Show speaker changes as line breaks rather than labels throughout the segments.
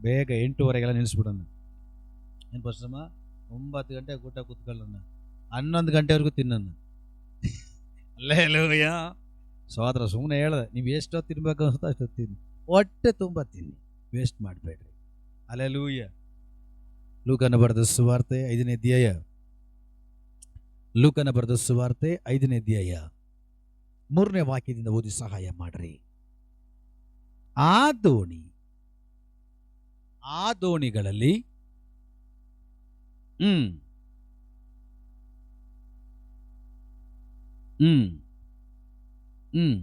ಬೇಗ 8:30 ನಿಲ್ಲಿಸ್ಬಿಡೋಣ. ಏನು ಪಶ್ರಮ 9 ಗಂಟೆಗೆ ಊಟ ಕೂತ್ಕೊಳ್ಳೋಣ, 11 ಗಂಟೆವರೆಗೂ ತಿನ್ನೋಣ. ಅಲ್ಲೇಲೂಯ. ಸೋದರ ಸುಮ್ಮನೆ ಹೇಳ್ದೆ, ನೀವು ಎಷ್ಟೊತ್ತು ತಿನ್ಬೇಕು ಅನ್ಸುತ್ತೋ ಅಷ್ಟೊತ್ತು ತಿನ್ನಿ, ಹೊಟ್ಟೆ ತುಂಬ ತಿನ್ನಿ, ವೇಸ್ಟ್ ಮಾಡಬೇಡ್ರಿ. ಅಲ್ಲೇಲೂಯ. ಲೂಕನ ಬರೆದ ಸುವಾರ್ತೆ 5ನೇ ಅಧ್ಯಾಯ, ಲೂಕನ ಬರೆದ ಸುವಾರ್ತೆ 5ನೇ ಅಧ್ಯಾಯ 3ನೇ ವಾಕ್ಯದಿಂದ ಓದಿ ಸಹಾಯ ಮಾಡ್ರಿ. ಆ ದೋಣಿಗಳಲ್ಲಿ ಹ್ಮ್ ಹ್ಮ್ ಹ್ಮ್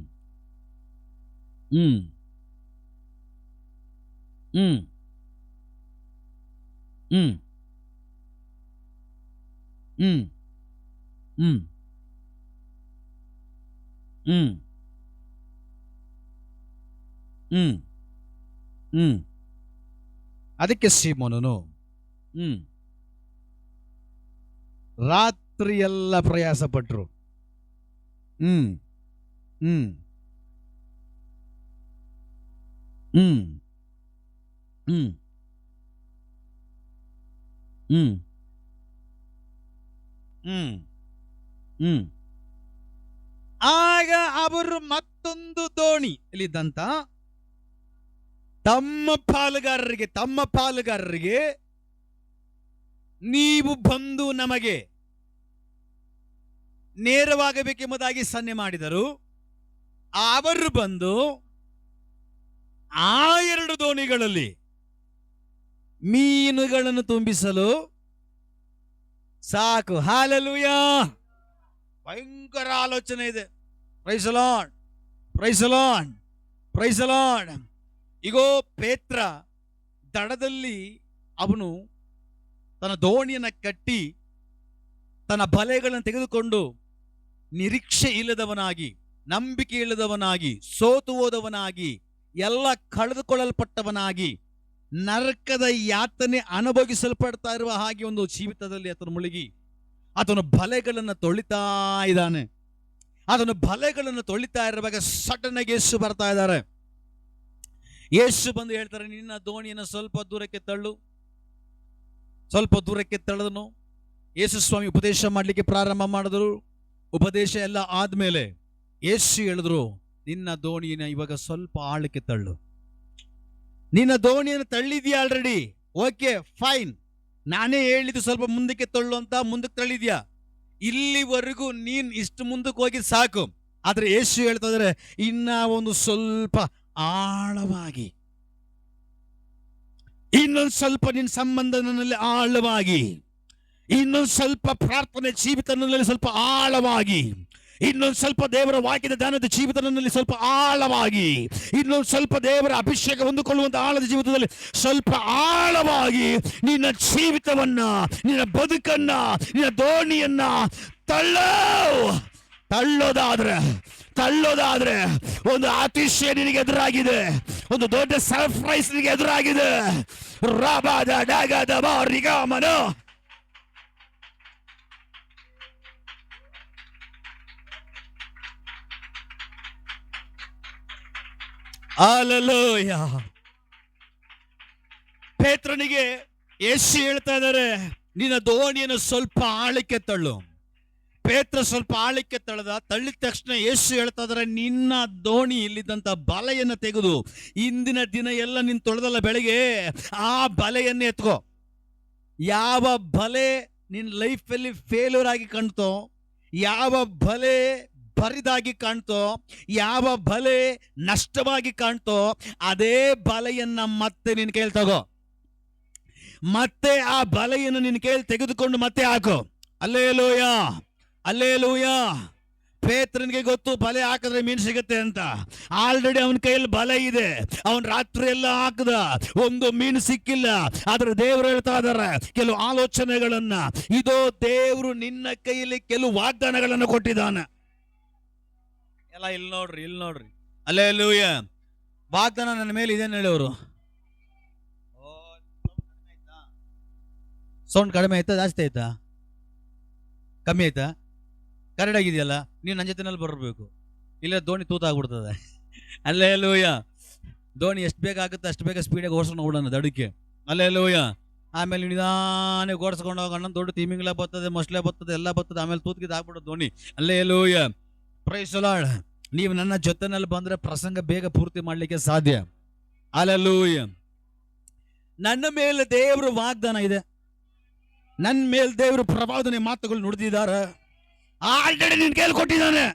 ಹ್ಮ್ ಹ್ಮ್ ಹ್ಮ್ ಹ್ಮ್ ಹ್ಮ್ ಹ್ಮ್ ಹ್ಮ್ ಹ್ಮ್ ಅದಕ್ಕೆ ಸೀಮೋನನು ರಾತ್ರಿ ಎಲ್ಲ ಪ್ರಯಾಸ ಪಟ್ರು. ಹ್ಮ್ ಹ್ಮ್ ಹ್ಮ್ ಹ್ಮ್ ಹ್ಮ್ ಹ್ಮ್ ಹ್ಮ್ ಆಗ ಅವರು ಮತ್ತೊಂದು ದೋಣಿ ಇಲ್ಲಿದ್ದಂತ ತಮ್ಮ ಪಾಲುಗಾರರಿಗೆ ನೀವು ಬಂದು ನಮಗೆ ನೇರವಾಗಬೇಕೆಂಬುದಾಗಿ ಸನ್ನೆ ಮಾಡಿದರು. ಅವರು ಬಂದು ಆ 2 ದೋಣಿಗಳಲ್ಲಿ ಮೀನುಗಳನ್ನು ತುಂಬಿಸಲು ಸಾಕು. ಹಲ್ಲೆಲೂಯಾ. ಭಯಂಕರ ಆಲೋಚನೆ ಇದೆ. Praise the Lord, praise the Lord, praise the Lord. ಇಗೋ ಪೇತ್ರ ದಡದಲ್ಲಿ ಅವನು ತನ್ನ ದೋಣಿಯನ್ನು ಕಟ್ಟಿ ತನ್ನ ಬಲೆಗಳನ್ನು ತೆಗೆದುಕೊಂಡು ನಿರೀಕ್ಷೆ ಇಲ್ಲದವನಾಗಿ, ನಂಬಿಕೆ ಇಲ್ಲದವನಾಗಿ, ಸೋತು ಹೋದವನಾಗಿ, ಎಲ್ಲ ಕಳೆದುಕೊಳ್ಳಲ್ಪಟ್ಟವನಾಗಿ, ನರಕದ ಯಾತನೆ ಅನುಭವಿಸಲ್ಪಡ್ತಾ ಇರುವ ಹಾಗೆ ಒಂದು ಜೀವಿತದಲ್ಲಿ ಆತನು ಮುಳುಗಿ ಆತನು ಬಲೆಗಳನ್ನು ತೊಳಿತಾ ಇದ್ದಾನೆ. ಅದನ್ನು ಬಲೆಗಳನ್ನು ತೊಳಿತಾ ಇರುವಾಗ ಸಡನ್ ಆಗಿ ಯೇಸು ಬರ್ತಾ ಇದ್ದಾರೆ. ಯೇಸು ಬಂದು ಹೇಳ್ತಾರೆ, ನಿನ್ನ ದೋಣಿಯನ್ನು ಸ್ವಲ್ಪ ದೂರಕ್ಕೆ ತಳ್ಳು. ಸ್ವಲ್ಪ ದೂರಕ್ಕೆ ತಳ್ಳದನು. ಯೇಸು ಸ್ವಾಮಿ ಉಪದೇಶ ಮಾಡಲಿಕ್ಕೆ ಪ್ರಾರಂಭ ಮಾಡಿದ್ರು. ಉಪದೇಶ ಎಲ್ಲ ಆದ್ಮೇಲೆ ಯೇಸು ಹೇಳಿದ್ರು, ನಿನ್ನ ದೋಣಿಯನ್ನು ಇವಾಗ ಸ್ವಲ್ಪ ಆಳಕ್ಕೆ ತಳ್ಳು. ನಿನ್ನ ದೋಣಿಯನ್ನು ತಳ್ಳಿದ್ಯಾ ಆಲ್ರೆಡಿ, ಓಕೆ ಫೈನ್. ನಾನೇ ಹೇಳಿದ್ದು ಸ್ವಲ್ಪ ಮುಂದಕ್ಕೆ ತಳ್ಳು ಅಂತ, ಮುಂದಕ್ಕೆ ತಳ್ಳಿದ್ಯಾ. ಇಲ್ಲಿವರೆಗೂ ನೀನ್ ಇಷ್ಟು ಮುಂದಕ್ಕೆ ಹೋಗಿ ಸಾಕು. ಆದ್ರೆ ಯೇಸು ಹೇಳ್ತಾ ಇದ್ದಾರೆ, ಇನ್ನ ಒಂದು ಸ್ವಲ್ಪ ಆಳವಾಗಿ, ಇನ್ನೊಂದು ಸ್ವಲ್ಪ ನಿನ್ನ ಸಂಬಂಧ ನನ್ನಲ್ಲಿ ಆಳವಾಗಿ, ಇನ್ನೊಂದು ಸ್ವಲ್ಪ ಪ್ರಾರ್ಥನೆ ಜೀವಿತ ನನ್ನಲ್ಲಿ ಸ್ವಲ್ಪ ಆಳವಾಗಿ, ಇನ್ನೊಂದು ಸ್ವಲ್ಪ ದೇವರ ವಾಕ್ಯದ ಧ್ಯಾನದ ಜೀವಿತ ನನ್ನಲ್ಲಿ ಸ್ವಲ್ಪ ಆಳವಾಗಿ, ಇನ್ನೊಂದು ಸ್ವಲ್ಪ ದೇವರ ಅಭಿಷೇಕ ಹೊಂದಿಕೊಳ್ಳುವಂತ ಆಳದ ಜೀವಿತದಲ್ಲಿ ಸ್ವಲ್ಪ ಆಳವಾಗಿ ನಿನ್ನ ಜೀವಿತವನ್ನ, ನಿನ್ನ ಬದುಕನ್ನ, ನಿನ್ನ ದೋಣಿಯನ್ನ ತಳ್ಳೋದಾದ್ರೆ ಒಂದು ಅತಿಶಯ ನಿನಗೆ ಎದುರಾಗಿದೆ, ಒಂದು ದೊಡ್ಡ ಸರ್ಪ್ರೈಸ್ ನಿನಗೆ ಎದುರಾಗಿದೆ. ರಾಬಾದ ಡಾಗದ ಬಾರಿಗಾಮನ. ಹಲ್ಲೆಲೂಯಾ. ಪೇತ್ರನಿಗೆ ಯೇಸು ಹೇಳ್ತಾ ಇದ್ದಾರೆ, ನಿನ್ನ ದೋಣಿಯನ್ನು ಸ್ವಲ್ಪ ಆಳಕ್ಕೆ ತಳ್ಳು. ಪೇತ್ರ ಸ್ವಲ್ಪ ಆಳಕ್ಕೆ ತಳ್ಳಿದ ತಕ್ಷಣ ಯೇಸು ಹೇಳ್ತಾ ಇದ್ದಾರೆ, ನಿನ್ನ ದೋಣಿ ಇಲ್ಲಿದ್ದಂತ ಬಲೆಯನ್ನು ತೆಗೆದು, ಇಂದಿನ ದಿನ ಎಲ್ಲ ನಿನ್ನ ತೊಳೆದಲ್ಲ ಬೆಳಗ್ಗೆ, ಆ ಬಲೆಯನ್ನೇ ಎತ್ಕೋ. ಯಾವ ಬಲೆ ನಿನ್ನ ಲೈಫಲ್ಲಿ ಫೇಲ್ಯೂರ್ ಆಗಿ ಕಾಣ್ತೋ, ಯಾವ ಬಲೆ ಬರಿದಾಗಿ ಕಾಣ್ತೋ, ಯಾವ ಬಲೆ ನಷ್ಟವಾಗಿ ಕಾಣ್ತೋ, ಅದೇ ಬಲೆಯನ್ನ ಮತ್ತೆ ನಿನ್ನ ಕೈಯಲ್ಲಿ ತಗೋ. ಮತ್ತೆ ಆ ಬಲೆಯನ್ನು ನಿನ್ನ ಕೈಯಲ್ಲಿ ತೆಗೆದುಕೊಂಡು ಮತ್ತೆ ಹಾಕು. Hallelujah, hallelujah. ಪೇತ್ರನಿಗೆ ಗೊತ್ತು ಬಲೆ ಹಾಕಿದ್ರೆ ಮೀನು ಸಿಗುತ್ತೆ ಅಂತ. ಆಲ್ರೆಡಿ ಅವನ ಕೈಯಲ್ಲಿ ಬಲೆ ಇದೆ. ಅವನ್ ರಾತ್ರಿ ಎಲ್ಲ ಹಾಕದ, ಒಂದು ಮೀನು ಸಿಕ್ಕಿಲ್ಲ. ಆದ್ರೆ ದೇವರು ಹೇಳ್ತಾ ಇದಾರೆ ಕೆಲವು ಆಲೋಚನೆಗಳನ್ನ. ಇದೋ ದೇವರು ನಿನ್ನ ಕೈಯಲ್ಲಿ ಕೆಲವು ವಾಗ್ದಾನಗಳನ್ನು ಕೊಟ್ಟಿದ್ದಾನೆ. ಎಲ್ಲ ಇಲ್ಲಿ ನೋಡ್ರಿ. ಹಲ್ಲೆಲೂಯಾ. ವಾಗ್ದಾನ ನನ್ನ ಮೇಲೆ ಇದೇನು ಹೇಳೋರು. ಸೌಂಡ್ ಕಡಿಮೆ ಆಯ್ತಾ, ಜಾಸ್ತಿ ಆಯ್ತಾ, ಕಮ್ಮಿ ಆಯ್ತಾ? ಕರೆಕ್ಟ್ ಆಗಿದೆಯಲ್ಲ? ನೀವು ನನ್ನ ಜೊತೆನಲ್ಲಿ ಬರಬೇಕು, ಇಲ್ಲ ದೋಣಿ ತೂತಾಗ್ಬಿಡ್ತದೆ. ಹಲ್ಲೆಲೂಯಾ. ದೋಣಿ ಎಷ್ಟು ಬೇಗ ಆಗುತ್ತೆ ಅಷ್ಟು ಬೇಗ ಸ್ಪೀಡಾಗಿ ಓಡಿಸ್ಕೊಂಡು ಹೋಗೋಣ ದಡಕ್ಕೆ. ಅಲ್ಲೆಲ್ಲೂಯ್ಯ. ಆಮೇಲೆ ನಿಧಾನ ಓಡಿಸ್ಕೊಂಡು ಹೋಗೋಣ. ದೊಡ್ಡ ತಿಮಿಂಗ್ಲ ಬರ್ತದೆ, ಮೊಸಳೆ ಬರ್ತದೆ, ಎಲ್ಲ ಬರ್ತದೆ. ಆಮೇಲೆ ತೂತ್ಗಿದ್ದು ಆಗ್ಬಿಡೋದು ದೋಣಿ. ಅಲ್ಲೆಲ್ಲೂಯ್ಯ. Praise the Lord. ನೀವು ನನ್ನ ಜೊತೆನಲ್ಲಿ ಬಂದ್ರೆ ಪ್ರಸಂಗ ಬೇಗ ಪೂರ್ತಿ ಮಾಡಲಿಕ್ಕೆ ಸಾಧ್ಯ. ಅಲ್ಲೆಲ್ಲೂಯ್ಯ. ನನ್ನ ಮೇಲೆ ದೇವರ ವಾಗ್ದಾನ ಇದೆ. ನನ್ನ ಮೇಲೆ ದೇವರು ಪ್ರವಾದನೆ ಮಾತುಗಳು ನುಡಿದಿದ್ದಾರೆ. ಆಲ್ರೆಡಿ ನಿನ್ ಕೈಲಿ ಕೊಟ್ಟಿದ್ದಾನೆ.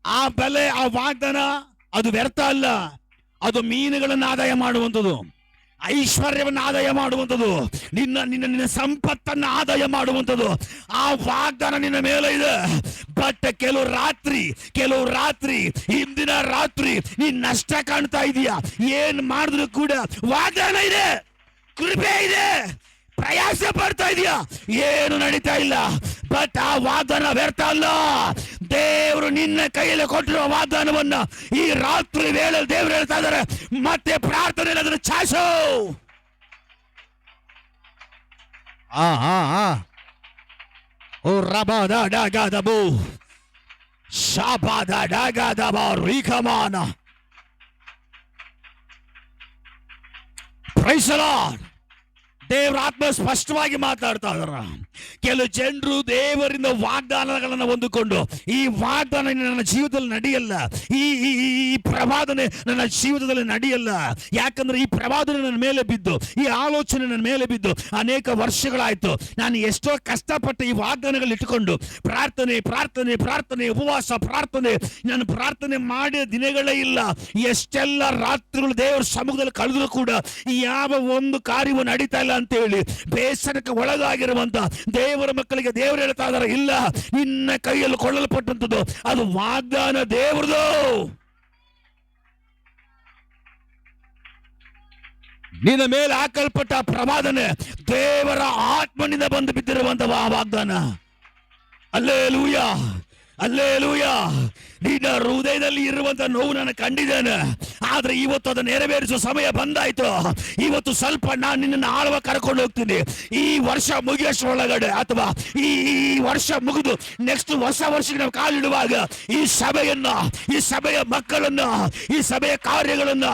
ಆ ಬೆಲೆ, ಆ ವಾಗ್ದಾನ ಅದು ವ್ಯರ್ಥ ಅಲ್ಲ. ಅದು ಮೀನುಗಳನ್ನು ಆದಾಯ ಮಾಡುವಂಥದ್ದು, ಐಶ್ವರ್ಯವನ್ನು ಆದಾಯ ಮಾಡುವಂಥದ್ದು, ನಿನ್ನ ನಿನ್ನ ನಿನ್ನ ಸಂಪತ್ತನ್ನು ಆದಾಯ ಮಾಡುವಂಥದ್ದು. ಆ ವಾಗ್ದಾನ ನಿನ್ನ ಮೇಲೆ ಇದೆ. ಬಟ್ ಕೆಲವು ರಾತ್ರಿ ಹಿಂದಿನ ರಾತ್ರಿ ನೀನ್ ನಷ್ಟ ಕಾಣ್ತಾ ಇದೀಯಾ. ಏನ್ ಮಾಡಿದ್ರು ಕೂಡ ವಾಗ್ದಾನ ಇದೆ, ಕೃಪೆ ಇದೆ. ಪ್ರಯಾಸ ಪಡ್ತಾ ಇದೆಯಾ, ಏನು ನಡೀತಾ ಇಲ್ಲ. ಬಟ್ ಆ ವಾಗ್ದಾನ ವ್ಯರ್ಥ ಅಲ್ಲ. ದೇವರು ನಿನ್ನ ಕೈಯಲ್ಲಿ ಕೊಟ್ಟಿರುವ ವಾಗ್ದಾನವನ್ನ ಈ ರಾತ್ರಿ ವೇಳೆ ದೇವರು ಹೇಳ್ತಾ ಇದ್ದಾರೆ, ಮತ್ತೆ ಪ್ರಾರ್ಥನೆ ಅದನ್ನು ಚಾಚು. ಓ ರಬಾದ ಡಾಗಾದಬು ಶಾಬಾದ ಡಾಗಾದಬ ರೀಕಮಾನ. Praise the Lord. ದೇವರ ಆತ್ಮ ಸ್ಪಷ್ಟವಾಗಿ ಮಾತಾಡ್ತಾ ಇದಾರ. ಕೆಲವು ಜನರು ದೇವರಿಂದ ವಾಗ್ದಾನಗಳನ್ನು ಹೊಂದಿಕೊಂಡು, ಈ ವಾಗ್ದಾನ ನನ್ನ ಜೀವಿತದಲ್ಲಿ ನಡೆಯಲ್ಲ, ಈ ಪ್ರವಾದನೆ ನನ್ನ ಜೀವಿತದಲ್ಲಿ ನಡೆಯಲ್ಲ. ಯಾಕಂದ್ರೆ ಈ ಪ್ರವಾದನೆ ನನ್ನ ಮೇಲೆ ಬಿದ್ದು, ಈ ಆಲೋಚನೆ ನನ್ನ ಮೇಲೆ ಬಿದ್ದು ಅನೇಕ ವರ್ಷಗಳಾಯ್ತು. ನಾನು ಎಷ್ಟೋ ಕಷ್ಟಪಟ್ಟು ಈ ವಾಗ್ದಾನಗಳು ಇಟ್ಟುಕೊಂಡು ಪ್ರಾರ್ಥನೆ ಪ್ರಾರ್ಥನೆ ಪ್ರಾರ್ಥನೆ ಉಪವಾಸ ಪ್ರಾರ್ಥನೆ, ನಾನು ಪ್ರಾರ್ಥನೆ ಮಾಡಿದ ದಿನಗಳೇ ಇಲ್ಲ. ಎಷ್ಟೆಲ್ಲ ರಾತ್ರಿಗಳು ದೇವರ ಸಮ್ಮುಖದಲ್ಲಿ ಕಳೆದ್ರು ಕೂಡ ಯಾವ ಒಂದು ಕಾರ್ಯವು ನಡೀತಾ ಇಲ್ಲ ಅಂತ ಹೇಳಿ ಬೇಸರಕ್ಕೆ ಒಳಗಾಗಿರುವಂತ ದೇವರ ಮಕ್ಕಳಿಗೆ ದೇವರು ಹೇಳ್ತಾ ಇದ್ದಾರೆ, ಇಲ್ಲ, ನಿನ್ನ ಕೈಯಲ್ಲಿ ಕೊಳ್ಳಲ್ಪಟ್ಟಂಥದ್ದು ಅದು ವಾಗ್ದಾನ ದೇವರದು. ನಿನ್ನ ಮೇಲೆ ಹಾಕಲ್ಪಟ್ಟ ಪ್ರವಾದನೆ ದೇವರ ಆತ್ಮನಿಂದ ಬಂದು ಬಿದ್ದಿರುವಂತಹ ವಾಗ್ದಾನ. Hallelujah, hallelujah. ನಿನ್ನ ಹೃದಯದಲ್ಲಿ ಇರುವಂತ ನೋವು ನಾನು ಕಂಡಿದ್ದೇನೆ. ಆದ್ರೆ ಇವತ್ತು ಅದನ್ನು ನೆರವೇರಿಸುವ ಸಮಯ ಬಂದಾಯ್ತು. ಇವತ್ತು ಸ್ವಲ್ಪ ನಾನು ನಿನ್ನನ್ನು ಆಳವ ಕರ್ಕೊಂಡು ಹೋಗ್ತೀನಿ. ಈ ವರ್ಷ ಮುಗಿಯೋಷ್ಟರೊಳಗಡೆ ಅಥವಾ ಈ ವರ್ಷ ಮುಗಿದು ನೆಕ್ಸ್ಟ್ ಹೊಸ ವರ್ಷಕ್ಕೆ ನಾವು ಕಾಲಿಡುವಾಗ ಈ ಸಭೆಯನ್ನ, ಈ ಸಭೆಯ ಮಕ್ಕಳನ್ನ, ಈ ಸಭೆಯ ಕಾರ್ಯಗಳನ್ನ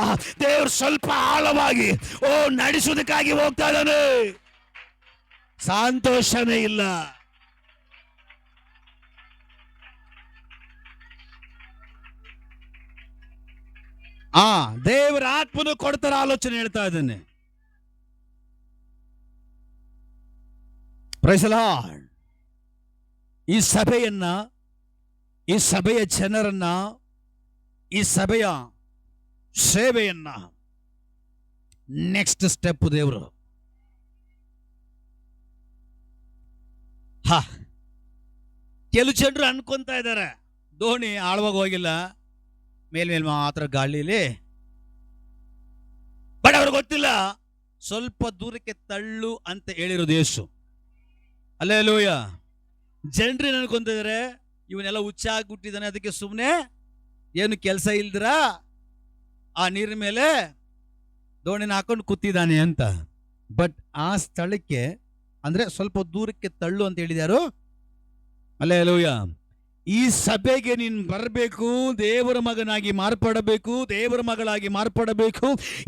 ದೇವರು ಸ್ವಲ್ಪ ಆಳವಾಗಿ ನಡೆಸುವುದಕ್ಕಾಗಿ ಹೋಗ್ತಾ ಇದ್ದಾನೆ. ಸಂತೋಷನೇ ಇಲ್ಲ. ದೇವರ ಆತ್ಮನು ಕೊಡ್ತಾರ ಆಲೋಚನೆ ಹೇಳ್ತಾ ಇದ್ದೇನೆ. Praise the Lord. ಈ ಸಭೆಯನ್ನ, ಈ ಸಭೆಯ ಜನರನ್ನ, ಈ ಸಭೆಯ ಸೇವೆಯನ್ನ ನೆಕ್ಸ್ಟ್ ಸ್ಟೆಪ್ ದೇವರು. ಕೆಲವು ಜನರು ಅನ್ಕೊಂತಾ ಇದ್ದಾರೆ, ದೋಣಿ ಆಳವಾಗಿ ಹೋಗಿಲ್ಲ, ಮೇಲ್ಮೇಲ್ ಮಾತ್ರ ಗಾಳಿಲಿ. ಬಟ್ ಅವ್ರಿಗೆ ಗೊತ್ತಿಲ್ಲ ಸ್ವಲ್ಪ ದೂರಕ್ಕೆ ತಳ್ಳು ಅಂತ ಹೇಳಿರೋದು ಯೇಸು. ಹಲ್ಲೆಲೂಯಾ. ಜನರು ಅನ್ಕೊಂತಿದ್ದಾರೆ, ಇವನೆಲ್ಲ ಹುಚ್ಚ ಆಗ್ಬಿಟ್ಟಿದ್ದಾನೆ, ಅದಕ್ಕೆ ಸುಮ್ಮನೆ ಏನು ಕೆಲಸ ಇಲ್ದಿರ ಆ ನೀರಿನ ಮೇಲೆ ದೋಣಿನ ಹಾಕೊಂಡು ಕೂತಿದ್ದಾನೆ ಅಂತ. ಬಟ್ ಆ ಸ್ಥಳಕ್ಕೆ ಅಂದ್ರೆ ಸ್ವಲ್ಪ ದೂರಕ್ಕೆ ತಳ್ಳು ಅಂತ ಹೇಳಿದ್ಯಾರು. ಹಲ್ಲೆಲೂಯಾ. ಈ ಸಭೆಗೆ ನೀನು ಬರಬೇಕು, ದೇವರ ಮಗನಾಗಿ ಮಾರ್ಪಡಬೇಕು, ದೇವರ ಮಗಳಾಗಿ ಮಾರ್ಪಡಬೇಕು.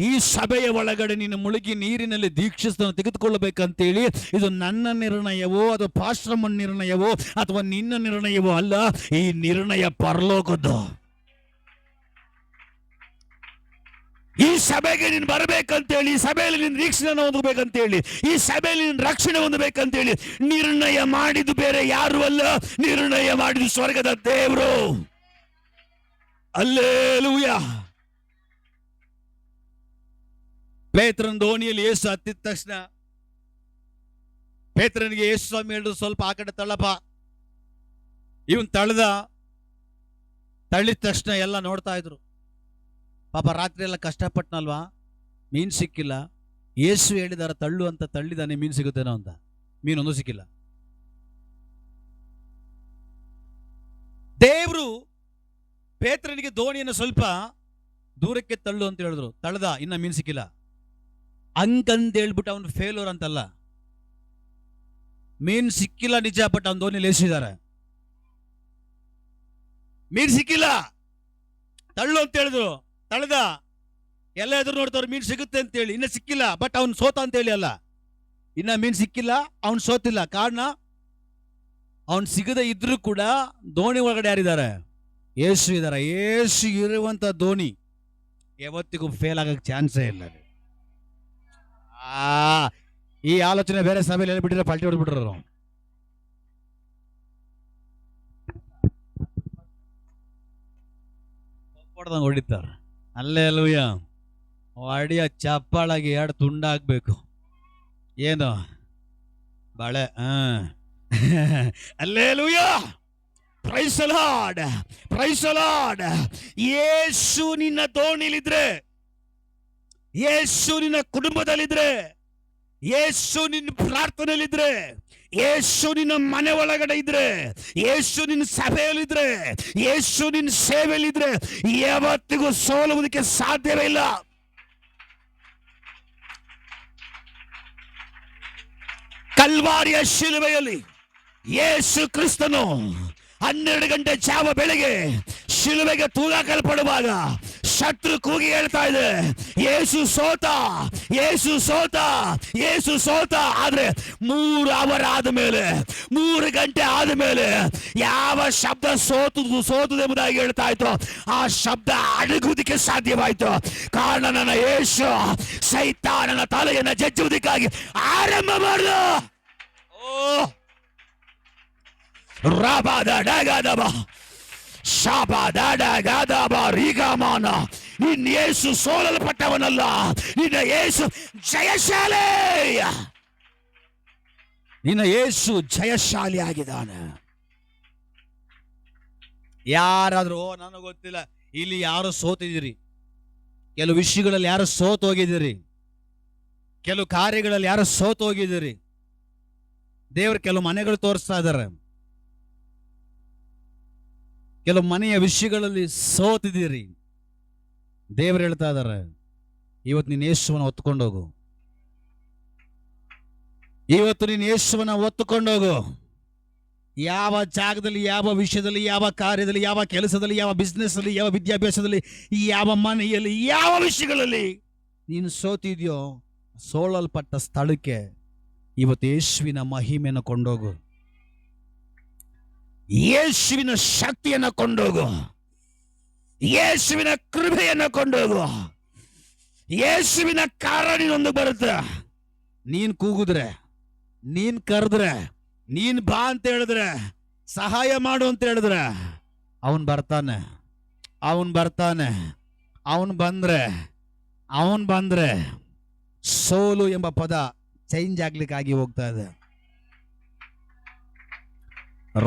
ಈ ಸಭೆಯ ಒಳಗಡೆ ನೀನು ಮುಳುಗಿ ನೀರಿನಲ್ಲಿ ದೀಕ್ಷಿಸನ್ನು ತೆಗೆದುಕೊಳ್ಳಬೇಕಂತೇಳಿ ಇದು ನನ್ನ ನಿರ್ಣಯವೋ ಅದು ಪಾಶ್ರಮನ ನಿರ್ಣಯವೋ ಅಥವಾ ನಿನ್ನ ನಿರ್ಣಯವೋ ಅಲ್ಲ. ಈ ನಿರ್ಣಯ ಪರಲೋಕದ್ದು. ಈ ಸಭೆಗೆ ನೀನು ಬರಬೇಕಂತೇಳಿ, ಈ ಸಭೆಯಲ್ಲಿ ನೀನು ನಿರೀಕ್ಷೆಯನ್ನು ಹೊಂದಬೇಕಂತೇಳಿ, ಈ ಸಭೆಯಲ್ಲಿ ನೀನು ರಕ್ಷಣೆ ಹೊಂದಬೇಕಂತೇಳಿ ನಿರ್ಣಯ ಮಾಡಿದ್ದು ಬೇರೆ ಯಾರು ಅಲ್ಲ, ನಿರ್ಣಯ ಮಾಡಿದ್ದು ಸ್ವರ್ಗದ ದೇವರು. ಹಲ್ಲೆಲೂಯಾ. ಪೇತ್ರನ ದೋಣಿಯಲ್ಲಿ ಯೇಸು ಹತ್ತಿದ ತಕ್ಷಣ ಪೇತ್ರನಿಗೆ ಯೇಸು ಸ್ವಾಮಿ ಹೇಳಿದ್ರು, ಸ್ವಲ್ಪ ಆ ಕಡೆ ತಳ್ಳಪ್ಪ. ಇವನ್ ತಳ್ಳಿದ ತಕ್ಷಣ ಎಲ್ಲ ನೋಡ್ತಾ ಇದ್ರು. ಪಾಪ ರಾತ್ರಿ ಎಲ್ಲ ಕಷ್ಟಪಟ್ಟನಲ್ವಾ, ಮೀನು ಸಿಕ್ಕಿಲ್ಲ. ಯೇಸು ಹೇಳಿದಾರ ತಳ್ಳು ಅಂತ, ತಳ್ಳಿದಾನೆ, ಮೀನು ಸಿಗುತ್ತೇನೋ ಅಂತ. ಮೀನೊಂದು ಸಿಕ್ಕಿಲ್ಲ. ದೇವರು ಪೇತ್ರನಿಗೆ ದೋಣಿಯನ್ನು ಸ್ವಲ್ಪ ದೂರಕ್ಕೆ ತಳ್ಳು ಅಂತ ಹೇಳಿದ್ರು, ತಳ್ದ, ಇನ್ನ ಮೀನು ಸಿಕ್ಕಿಲ್ಲ. ಹಂಗಂತ ಹೇಳ್ಬಿಟ್ಟು ಅವನು ಫೇಲ್ಯೂರ್ ಅಂತಲ್ಲ. ಮೀನು ಸಿಕ್ಕಿಲ್ಲ ನಿಜ, ಬಟ್ ಅವನ ದೋಣಿ ಲೇಸಿದ್ದಾರೆ. ಮೀನು ಸಿಕ್ಕಿಲ್ಲ, ತಳ್ಳು ಅಂತ ಹೇಳಿದ್ರು, ತಳ್ದ, ಎಲ್ಲ ಎದುರು ನೋಡ್ತವ್ರು ಮೀನು ಸಿಗುತ್ತೆ ಅಂತೇಳಿ, ಇನ್ನ ಸಿಕ್ಕಿಲ್ಲ, ಬಟ್ ಅವ್ನು ಸೋತ ಅಂತೇಳಿ ಅಲ್ಲ, ಇನ್ನ ಮೀನು ಸಿಕ್ಕಿಲ್ಲ, ಅವ್ನು ಸೋತಿಲ್ಲ. ಕಾರಣ ಅವನು ಸಿಗದೆ ಇದ್ರೂ ಕೂಡ ದೋಣಿ ಒಳಗಡೆ ಯಾರಿದ್ದಾರೆ? ಯೇಸು ಇದ್ದಾರೆ. ಯೇಸು ಇರುವಂತ ದೋಣಿ ಯಾವತ್ತಿಗೂ ಫೇಲ್ ಆಗಕ್ಕೆ ಚಾನ್ಸೇ ಇಲ್ಲ. ಈ ಆಲೋಚನೆ ಬೇರೆ ಸಭೆಯಲ್ಲಿ ಹೇಳ್ಬಿಟ್ಟಿರೋ ಪಲ್ಟಿ ಹೊಡೆದ್ಬಿಟ್ರು. ಹೊಡಿತಾರ ಅಲ್ಲೇ ಅಲ್ವಯ್ಯ, ಅಡಿಯ ಚಪ್ಪಾಳಾಗಿ ಎರಡು ತುಂಡಾಗಬೇಕು. ಏನು ಬಾಳೆ? Alleluia, praise the Lord, praise the Lord. Yesu ನಿನ್ನ ದೋಣಿಲಿದ್ರೆ, ಯೇಸು ನಿನ್ನ ಕುಟುಂಬದಲ್ಲಿದ್ರೆ, ಯೇಸು ನಿನ್ನ ಪ್ರಾರ್ಥನೆಯಲ್ಲಿದ್ರೆ, ಯೇಸು ನಿನ್ನ ಮನೆ ಒಳಗಡೆ ಇದ್ರೆ, ಯೇಸು ನಿನ್ನ ಸಭೆಯಲ್ಲಿದ್ರೆ, ಯೇಸು ನಿನ್ನ ಸೇವೆಯಲ್ಲಿದ್ರೆ ಯಾವತ್ತಿಗೂ ಸೋಲುವುದಕ್ಕೆ ಸಾಧ್ಯವೇ ಇಲ್ಲ. ಕಲ್ವಾರಿಯ ಶಿಲುಬೆಯಲ್ಲಿ ಯೇಸು ಕ್ರಿಸ್ತನು 12 ಗಂಟೆ ಜಾವ ಬೆಳಗ್ಗೆ ಶಿಲುಬೆಗೆ ತೂಗಾಕಲ್ಪಡುವಾಗ ಶತ್ರು ಕೂಗಿ ಹೇಳ್ತಾ ಇದೆ, ಯೇಸು ಸೋತ, ಯೇಸು ಸೋತ, ಯೇಸು ಸೋತ. ಆದ್ರೆ 3 ಅವರ್ ಆದ್ಮೇಲೆ, 3 ಗಂಟೆ ಆದ್ಮೇಲೆ ಯಾವ ಶಬ್ದ ಸೋತುದೆಂಬುದಾಗಿ ಹೇಳ್ತಾ ಇತ್ತು, ಆ ಶಬ್ದ ಅಡಗುವುದಕ್ಕೆ ಸಾಧ್ಯವಾಯಿತು. ಕಾರಣ ನನ್ನ ಯೇಸು ಸೈತಾನನ ತಲೆಯನ್ನು ಜಜ್ಜುವುದಕ್ಕಾಗಿ ಆರಂಭ ಮಾಡಿದ. ನಿನ್ನ ಯೇಸು ಸೋಲಲ್ಪಟ್ಟವನಲ್ಲ, ನಿನ್ನ ಯೇಸು ಜಯಶಾಲಿ, ನಿನ್ನ ಯೇಸು ಜಯಶಾಲಿ ಆಗಿದ್ದಾನೆ. ಯಾರಾದ್ರೂ ನನಗೆ ಗೊತ್ತಿಲ್ಲ, ಇಲ್ಲಿ ಯಾರು ಸೋತಿದ್ದೀರಿ, ಕೆಲವು ವಿಷಯಗಳಲ್ಲಿ ಯಾರು ಸೋತು ಹೋಗಿದ್ದೀರಿ, ಕೆಲವು ಕಾರ್ಯಗಳಲ್ಲಿ ಯಾರು ಸೋತು ಹೋಗಿದ್ದೀರಿ. ದೇವರು ಕೆಲವು ಮನೆಗಳು ತೋರಿಸ್ತಾ ಇದ್ದಾರೆ, ಕೆಲವು ಮನೆಯ ವಿಷಯಗಳಲ್ಲಿ ಸೋತಿದ್ದೀರಿ. ದೇವರು ಹೇಳ್ತಾ ಇದ್ದಾರೆ, ಇವತ್ತು ನೀನು ಯೇಸುವನ್ನ ಹೊತ್ತುಕೊಂಡೋಗು, ಇವತ್ತು ನೀನು ಯೇಸುವನ್ನ ಹೊತ್ತುಕೊಂಡೋಗು. ಯಾವ ಜಾಗದಲ್ಲಿ, ಯಾವ ವಿಷಯದಲ್ಲಿ, ಯಾವ ಕಾರ್ಯದಲ್ಲಿ, ಯಾವ ಕೆಲಸದಲ್ಲಿ, ಯಾವ ಬಿಸ್ನೆಸ್ ಅಲ್ಲಿ, ಯಾವ ವಿದ್ಯಾಭ್ಯಾಸದಲ್ಲಿ, ಯಾವ ಮನೆಯಲ್ಲಿ, ಯಾವ ವಿಷಯಗಳಲ್ಲಿ ನೀನು ಸೋತಿದ್ಯೋ, ಸೋಲಲ್ಪಟ್ಟ ಸ್ಥಳಕ್ಕೆ ಇವತ್ತು ಯೇಸುವಿನ ಮಹಿಮೆಯನ್ನು ಕೊಂಡೋಗು, ಯೇಸುವಿನ ಶಕ್ತಿಯನ್ನು ಕೊಂಡೋಗು, ಯೇಸುವಿನ ಕೃಪೆಯನ್ನು ಕೊಂಡೋಗು. ಯೇಸುವಿನ ಕಾರಣ ನೀನೊಂದು ಬರುತ್ತೆ. ನೀನ್ ಕೂಗಿದ್ರೆ, ನೀನ್ ಕರೆದ್ರೆ, ನೀನ್ ಬಾ ಅಂತ ಹೇಳಿದ್ರೆ, ಸಹಾಯ ಮಾಡು ಅಂತ ಹೇಳಿದ್ರೆ ಅವನ್ ಬರ್ತಾನೆ, ಅವನ್ ಬರ್ತಾನೆ. ಅವನ್ ಬಂದ್ರೆ ಸೋಲು ಎಂಬ ಪದ ಚೇಂಜ್ ಆಗ್ಲಿಕ್ಕಾಗಿ ಹೋಗ್ತಾ ಇದೆ.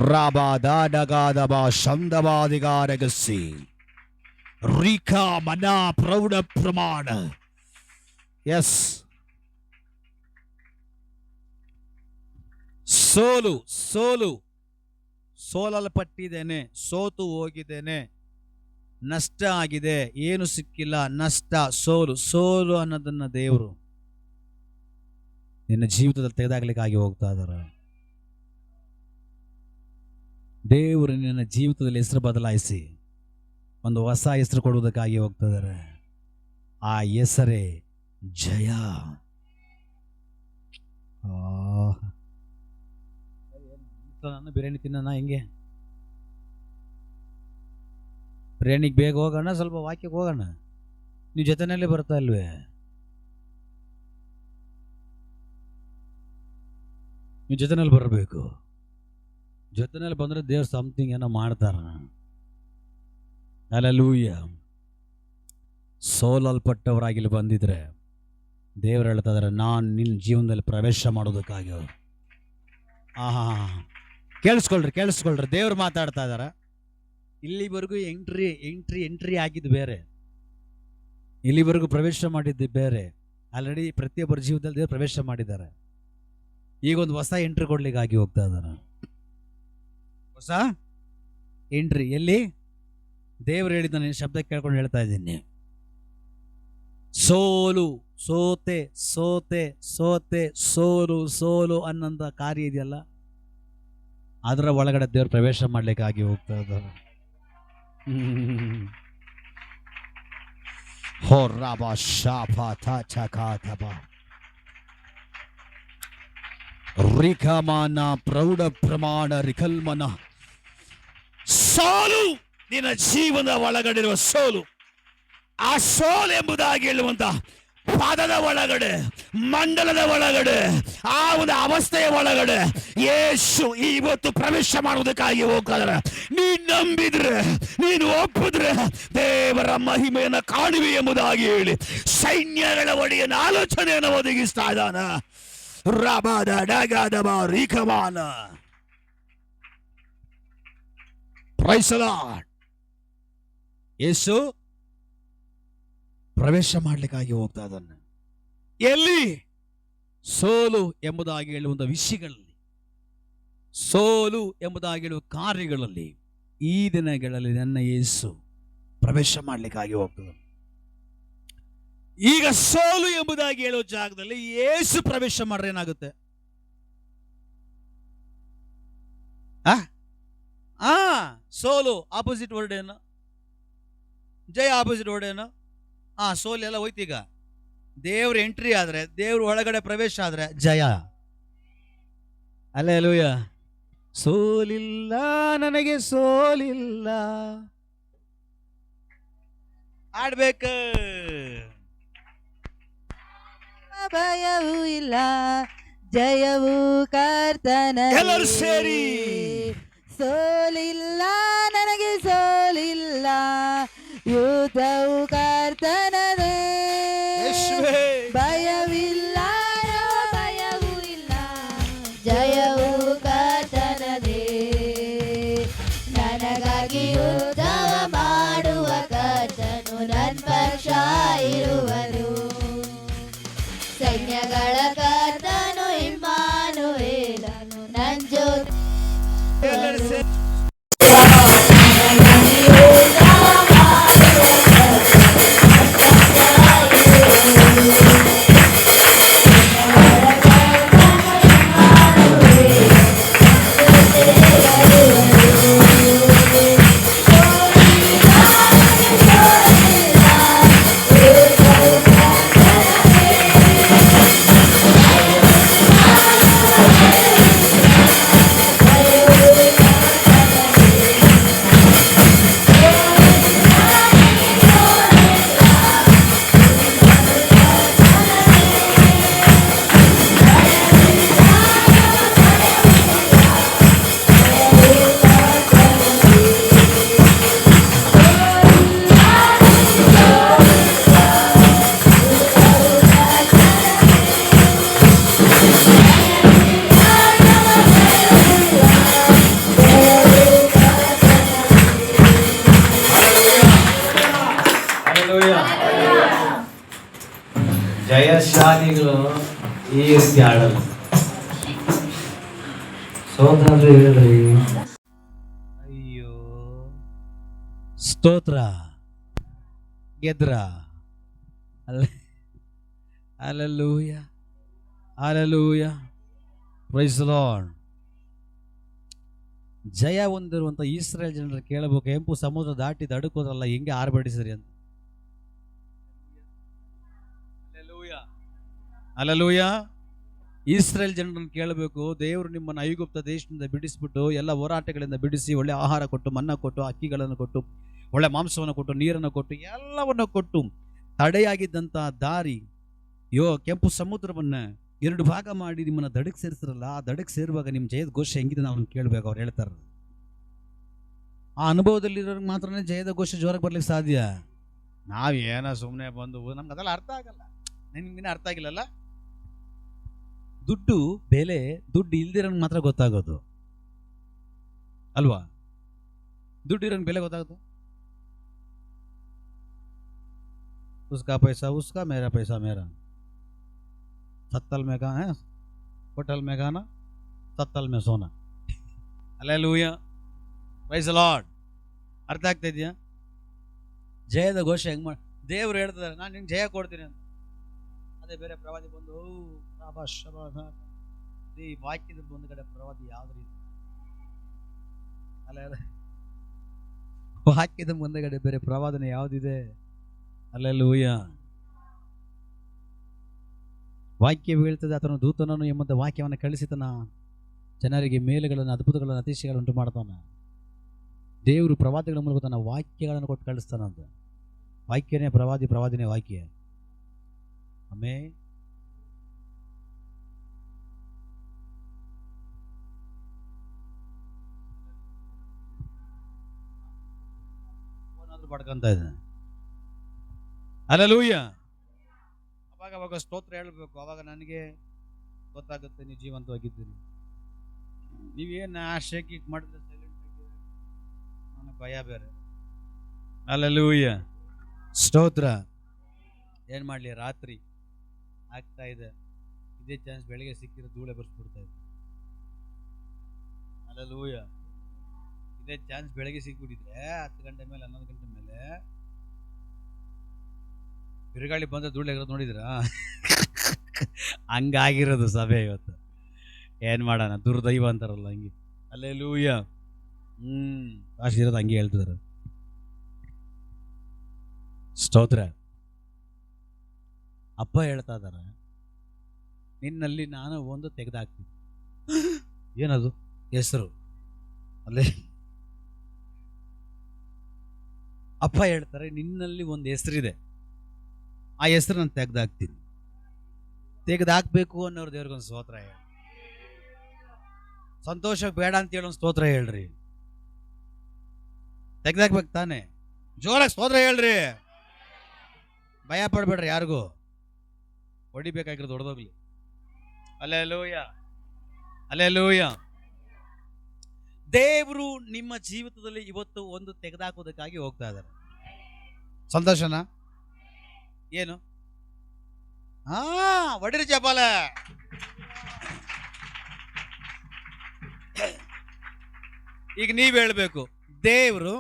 ರಾಬಾದಾಡಗಾದಬಾ ಶಂದವಾದಿಗಾರಗಸಿ ರೀಖಾ ಮನಾ ಪ್ರೌಢ ಪ್ರಮಾಣ. ಎಸ್, ಸೋಲಲ್ಪಟ್ಟಿದ್ದೇನೆ, ಸೋತು ಹೋಗಿದ್ದೇನೆ, ನಷ್ಟ ಆಗಿದೆ, ಏನು ಸಿಕ್ಕಿಲ್ಲ, ನಷ್ಟ, ಸೋಲು ಅನ್ನೋದನ್ನ ದೇವರು ನಿನ್ನ ಜೀವಿತದಲ್ಲಿ ತೆಗೆದಾಗ್ಲಿಕ್ಕಾಗಿ ಹೋಗ್ತಾ ಇದ್ದಾರೆ. ದೇವರು ನಿನ್ನ ಜೀವಿತದಲ್ಲಿ ಹೆಸರು ಬದಲಾಯಿಸಿ ಒಂದು ಹೊಸ ಹೆಸರು ಕೊಡುವುದಕ್ಕಾಗಿ ಹೋಗ್ತಾ ಇದ್ದಾರೆ. ಆ ಹೆಸರೇ ಜಯ. ನಾನು ಬಿರಿಯಾನಿ ತಿನ್ನೋಣ, ಹೆಂಗೆ ಬಿರಿಯಾನಿಗೆ ಬೇಗ ಹೋಗೋಣ, ಸ್ವಲ್ಪ ವಾಕ್ಯಕ್ಕೆ ಹೋಗೋಣ. ನೀವು ಜೊತೆನಲ್ಲಿ ಬರ್ತಾ ಇಲ್ವೇ? ನೀವು ಜೊತೆನಲ್ಲಿ ಬರಬೇಕು. ಜೊತೆನಲ್ಲಿ ಬಂದ್ರೆ ದೇವ್ರು ಸಮಥಿಂಗ್ ಏನೋ ಮಾಡ್ತಾರ. ಹಲ್ಲೆಲೂಯಾ. ಸೋಲಲ್ಪಟ್ಟವರಾಗಿ ಬಂದಿದ್ರೆ ದೇವರು ಹೇಳ್ತಾ ಇದಾರೆ, ನಾನು ನಿನ್ನ ಜೀವನದಲ್ಲಿ ಪ್ರವೇಶ ಮಾಡೋದಕ್ಕಾಗಿ. ಕೇಳಿಸ್ಕೊಳ್ರಿ, ದೇವ್ರು ಮಾತಾಡ್ತಾ ಇದಾರೆ. ಇಲ್ಲಿವರೆಗೂ ಎಂಟ್ರಿ ಆಗಿದ್ದು ಬೇರೆ, ಇಲ್ಲಿವರೆಗೂ ಪ್ರವೇಶ ಮಾಡಿದ್ದು ಬೇರೆ. ಆಲ್ರೆಡಿ ಪ್ರತಿಯೊಬ್ಬರ ಜೀವನದಲ್ಲಿ ದೇವರು ಪ್ರವೇಶ ಮಾಡಿದ್ದಾರೆ. ಈಗ ಒಂದು ಹೊಸ ಎಂಟ್ರಿ ಕೊಡ್ಲಿಕ್ಕಾಗಿ ಹೋಗ್ತಾ ಇದ್ದಾರೆ. ಹೊಸ ಎಂಟ್ರಿ ಎಲ್ಲಿ? ದೇವರು ಹೇಳಿದ ನಿನ್ನ ಶಬ್ದ ಕೇಳ್ಕೊಂಡು ಹೇಳ್ತಾ ಇದ್ದೀನಿ. ಸೋತೆ ಸೋಲು ಅನ್ನೋಂಥ ಕಾರ್ಯ ಇದೆಯಲ್ಲ, ಅದರ ಒಳಗಡೆ ದೇವರು ಪ್ರವೇಶ ಮಾಡ್ಲಿಕ್ಕಾಗಿ ಹೋಗ್ತಾ ಇದ್ದಾರೆ. ಹೋ ರಾಬ ಶಾಪ ಚಕಾತಬ ರಿಕಮಾನ ಪ್ರೌಢ ಪ್ರಮಾಣ ರಿಕಲ್ಮನ. ಸೋಲು ನಿನ್ನ ಜೀವನದ ಒಳಗಡೆ ಇರುವ ಸೋಲು, ಆ ಸೋಲು ಎಂಬುದಾಗಿ ಹೇಳುವಂತ ಪಾದದ ಒಳಗಡೆ, ಮಂಡಲದ ಒಳಗಡೆ, ಆ ಒಂದು ಅವಸ್ಥೆಯ ಒಳಗಡೆ ಯೇಸು ಇವತ್ತು ಪ್ರವೇಶ ಮಾಡುವುದಕ್ಕಾಗಿ ಹೋಗ್ತಾರೆ. ನೀನು ನಂಬಿದ್ರೆ, ನೀನು ಒಪ್ಪಿದ್ರೆ ದೇವರ ಮಹಿಮೆಯನ್ನು ಕಾಣುವೆ ಎಂಬುದಾಗಿ ಹೇಳಿ ಸೈನ್ಯಗಳ ಒಡೆಯನ ಆಲೋಚನೆಯನ್ನು ಒದಗಿಸ್ತಾ ಇದ್ದಾನ. ರಬಾದ ಡಗಾದಬ ರಿಕಮಾನ. Praise the Lord. ಯೇಸು ಪ್ರವೇಶ ಮಾಡಲಿಕ್ಕಾಗಿ ಹೋಗ್ತಾ ಇದ್ದಾನೆ. ಎಲ್ಲಿ? ಸೋಲು ಎಂಬುದಾಗಿ ಹೇಳುವಂತ ವಿಷಯಗಳಲ್ಲಿ, ಸೋಲು ಎಂಬುದಾಗಿ ಹೇಳುವ ಕಾರ್ಯಗಳಲ್ಲಿ ಈ ದಿನಗಳಲ್ಲಿ ನನ್ನ ಯೇಸು ಪ್ರವೇಶ ಮಾಡಲಿಕ್ಕಾಗಿ ಹೋಗ್ತದೆ. ಈಗ ಸೋಲು ಎಂಬುದಾಗಿ ಹೇಳುವ ಜಾಗದಲ್ಲಿ ಯೇಸು ಪ್ರವೇಶ ಮಾಡ್ರೆ ಏನಾಗುತ್ತೆ? ಸೋಲು ಆಪೋಸಿಟ್ ವರ್ಡ್ ಏನು? ಜಯ ಆಪೋಸಿಟ್ ವರ್ಡ್ ಏನು? ಸೋಲ್ ಎಲ್ಲ ಹೋಯ್ತೀಗ. ದೇವ್ರ ಎಂಟ್ರಿ ಆದ್ರೆ, ದೇವ್ರ ಒಳಗಡೆ ಪ್ರವೇಶ ಆದ್ರೆ ಜಯ. ಹಲ್ಲೆಲೂಯಾ. ಸೋಲಿಲ್ಲ ನನಗೆ, ಸೋಲಿಲ್ಲ. ಆಡ್ಬೇಕು.
ಭಯವೂ ಇಲ್ಲ, ಜಯವೂ ಕರ್ತನ.
ಎಲ್ಲರೂ ಸೇರಿ.
ಸೋಲಿಲ್ಲ ನನಗೆ, ಸೋಲಿಲ್ಲ, ಯುದ್ಧವು ಕರ್ತನದೇ. ಭಯವಿಲ್ಲ, ಭಯವೂ ಇಲ್ಲ, ಜಯವೂ ಕರ್ತನದೇ. ನನಗಾಗಿ ಯುದ್ಧವ ಮಾಡುವ ಕರ್ತನು ನನ್ನ ಪಕ್ಷ ಇರುವನು. ಸೈನ್ಯಗಳ ಕರ್ತನು ಇಮ್ಮಾನುವೇಲನು ನನ್ನ ಜೊತೆ.
ಜಯಶಾಲಿಗಳು ಈ ರೀತಿ ಆಡಲ್ಲ. ಸೋತಂದ್ರೆ ಹೇಳ್ರಿ
ಅಯ್ಯೋ ಸ್ತೋತ್ರ. ಗೆದ್ರ. Hallelujah, hallelujah, praise the Lord. ಜಯ ಹೊಂದಿರುವಂತ ಇಸ್ರಾಯೇಲ್ ಜನರು ಕೇಳಬೇಕು, ಕೆಂಪು ಸಮುದ್ರ ದಾಟಿ ದಡುಕೋದ್ರಲ್ಲ, ಹೆಂಗೆ ಆರ್ಭಟಿಸಿದ್ರಿ ಅಂತ. ಹಲ್ಲೆಲೂಯಾ. ಇಸ್ರಾಯೇಲ್ ಜನರನ್ನು ಕೇಳಬೇಕು, ದೇವರು ನಿಮ್ಮನ್ನು ಐಗುಪ್ತ ದೇಶದಿಂದ ಬಿಡಿಸ್ಬಿಟ್ಟು ಎಲ್ಲ ಹೋರಾಟಗಳಿಂದ ಬಿಡಿಸಿ ಒಳ್ಳೆ ಆಹಾರ ಕೊಟ್ಟು, ಮನ್ನ ಕೊಟ್ಟು, ಅಕ್ಕಿಗಳನ್ನು ಕೊಟ್ಟು, ಒಳ್ಳೆ ಮಾಂಸವನ್ನು ಕೊಟ್ಟು, ನೀರನ್ನು ಕೊಟ್ಟು, ಎಲ್ಲವನ್ನು ಕೊಟ್ಟು ತಡೆಯಾಗಿದ್ದಂಥ ದಾರಿ ಕೆಂಪು ಸಮುದ್ರವನ್ನು 2 ಭಾಗ ಮಾಡಿ ನಿಮ್ಮನ್ನು ದಡಕ್ಕೆ ಸೇರಿಸಿರಲ್ಲ, ಆ ದಡಕ್ಕೆ ಸೇರುವಾಗ ನಿಮ್ಮ ಜಯದ ಘೋಷ ಹೆಂಗಿದೆ ನಾವು ಕೇಳಬೇಕು. ಅವ್ರು ಹೇಳ್ತಾರೆ, ಆ ಅನುಭವದಲ್ಲಿರೋರಿಗೆ ಮಾತ್ರನೇ ಜಯದ ಘೋಷ ಜೋರಾಗಿ ಬರ್ಲಿಕ್ಕೆ ಸಾಧ್ಯ. ನಾವೇನೋ ಸುಮ್ಮನೆ ಬಂದು ನಮ್ಗೆ ಅದೆಲ್ಲ ಅರ್ಥ ಆಗಲ್ಲ. ನಿಮ್ಗಿನ್ನ ಅರ್ಥ ಆಗಿಲ್ಲಲ್ಲ. ದುಡ್ಡು ಬೆಲೆ ದುಡ್ಡು ಇಲ್ದಿರೋನ್ ಮಾತ್ರ ಗೊತ್ತಾಗೋದು ಅಲ್ವಾ? ದುಡ್ಡು ಇರೋನ್ ಬೆಲೆ ಗೊತ್ತಾಗುತ್ತೆ. उसका पैसा उसका, मेरा पैसा मेरा. सत्तल में कहाँ है, होटल में खाना, सत्तल में सोना. Hallelujah, praise the Lord. ಅರ್ಥ ಆಗ್ತಾ ಇದೆಯಾ? ಜಯದ ಘೋಷ ಹೆಂಗ್ ಮಾಡಿ ದೇವ್ರು ಹೇಳ್ತಿದ್ದಾರೆ, ನಾನು ನಿಂಗೆ ಜಯ ಕೊಡ್ತೀನಿ ಅಂತ. ಅದೇ ಬೇರೆ ಪ್ರವಾದಿ ಬಂದು ಈ ವಾಕ್ಯದ ಒಂದು ಕಡೆ ಪ್ರವಾದಿ ಯಾವ್ದು ರೀತಿ ಅಲ್ಲ, ವಾಕ್ಯದ ಮುಂದೆಗಡೆ ಬೇರೆ ಪ್ರವಾದನೆ ಯಾವ್ದಿದೆ? ಹಲ್ಲೆಲೂಯಾ. ವಾಕ್ಯ ಹೇಳ್ತದೆ, ಆತನ ದೂತನನ್ನು ಎಂಬಂತ ವಾಕ್ಯವನ್ನು ಕಳಿಸಿತನ ಜನರಿಗೆ ಮೇಲುಗಳನ್ನು, ಅದ್ಭುತಗಳನ್ನು, ಅತಿಶಯಗಳನ್ನು ಉಂಟು ಮಾಡ್ತಾನ. ದೇವರು ಪ್ರವಾದಿಗಳ ಮೂಲಕ ತನ್ನ ವಾಕ್ಯಗಳನ್ನು ಕೊಟ್ಟು ಕಳಿಸ್ತಾನಂತ. ವಾಕ್ಯನೇ ಪ್ರವಾದಿ, ಪ್ರವಾದಿನೇ ವಾಕ್ಯ. ಆಮೇಲೆ ಪಡ್ಕೊಂತ ಇದ್ದಾನೆ. ಹಲ್ಲೆಲೂಯಾ. ಅವಾಗ ಸ್ತೋತ್ರ ಹೇಳ್ಬೇಕು. ಅವಾಗ ನನಗೆ ಗೊತ್ತಾಗುತ್ತೆ ನೀವು ಜೀವಂತವಾಗಿದ್ದೀರಿ. ನೀವೇನು ಶೇಕ್ ಮಾಡಿದ್ರೆ ಸೈಲೆಂಟ್ ಆಗಿ, ನನಗೆ ಭಯ ಬೇರೆ. ಹಲ್ಲೆಲೂಯಾ. ಸ್ತೋತ್ರ. ಏನು ಮಾಡಲಿ, ರಾತ್ರಿ ಆಗ್ತಾ ಇದೆ, ಇದೇ ಚಾನ್ಸ್ ಬೆಳಿಗ್ಗೆ ಸಿಕ್ಕಿದ್ರೆ ಧೂಳೆ ಬರ್ಸ್ಬಿಡ್ತಾ ಇದೆ. ಹಲ್ಲೆಲೂಯಾ. ಇದೇ ಚಾನ್ಸ್ ಬೆಳಗ್ಗೆ ಸಿಕ್ಬಿಟ್ಟಿದ್ರೆ 10 ಗಂಟೆ ಮೇಲೆ 11 ಗಂಟೆ ಮೇಲೆ ಬಿರುಗಾಳಿ ಬಂದ್ರೆ ಧೂಳು ಎಗರೋದು ನೋಡಿದ್ರಾ? ಹಂಗಾಗಿರೋದು ಸಭೆ ಇವತ್ತು. ಏನು ಮಾಡೋಣ, ದುರ್ದೈವ ಅಂತಾರಲ್ಲ ಹಂಗೆ. ಹಲ್ಲೆಲೂಯಾ. ಇರೋದು ಹಂಗೆ ಹೇಳ್ತಿದ್ರು. ಸ್ತೋತ್ರ. ಅಪ್ಪ ಹೇಳ್ತಾ ಇದಾರೆ, ನಿನ್ನಲ್ಲಿ ನಾನು ಒಂದು ತೆಗೆದಾಕ್ತೀನಿ. ಏನದು? ಹೆಸರು. ಅಲ್ಲೇ ಅಪ್ಪ ಹೇಳ್ತಾರೆ, ನಿನ್ನಲ್ಲಿ ಒಂದು ಹೆಸರಿದೆ, ಆ ಹೆಸರು ನಾನು ತೆಗೆದಾಕ್ತೀನಿ. ತೆಗೆದಾಕ್ಬೇಕು ಅನ್ನೋರು ದೇವ್ರಿಗೊಂದು ಸ್ತೋತ್ರ ಹೇಳಿ. ಸಂತೋಷ ಬೇಡ ಅಂತ ಹೇಳಿ ಒಂದು ಸ್ತೋತ್ರ ಹೇಳ್ರಿ. ತೆಗೆದಾಕ್ಬೇಕು ತಾನೆ, ಜೋರಾಗಿ ಸ್ತೋತ್ರ ಹೇಳ್ರಿ. ಭಯ ಪಡ್ಬೇಡ್ರಿ ಯಾರಿಗೂ. ಹೊಡಿಬೇಕಾಗಿರೋದು ಹೊಡೆದೋಗ್ಲಿ. ಹಲ್ಲೆಲೂಯಾ. ಹಲ್ಲೆಲೂಯಾ. ದೇವರು ನಿಮ್ಮ ಜೀವಿತದಲ್ಲಿ ಇವತ್ತು ಒಂದು ತೆಗೆದಾಕೋದಕ್ಕಾಗಿ ಹೋಗ್ತಾ ಇದ್ದಾರೆ. ಸಂತೋಷನಾ? ಏನು? ಹೊಡಿರಿ ಚಪಾಲ. ಈಗ ನೀವ್ ಹೇಳ್ಬೇಕು, ದೇವರು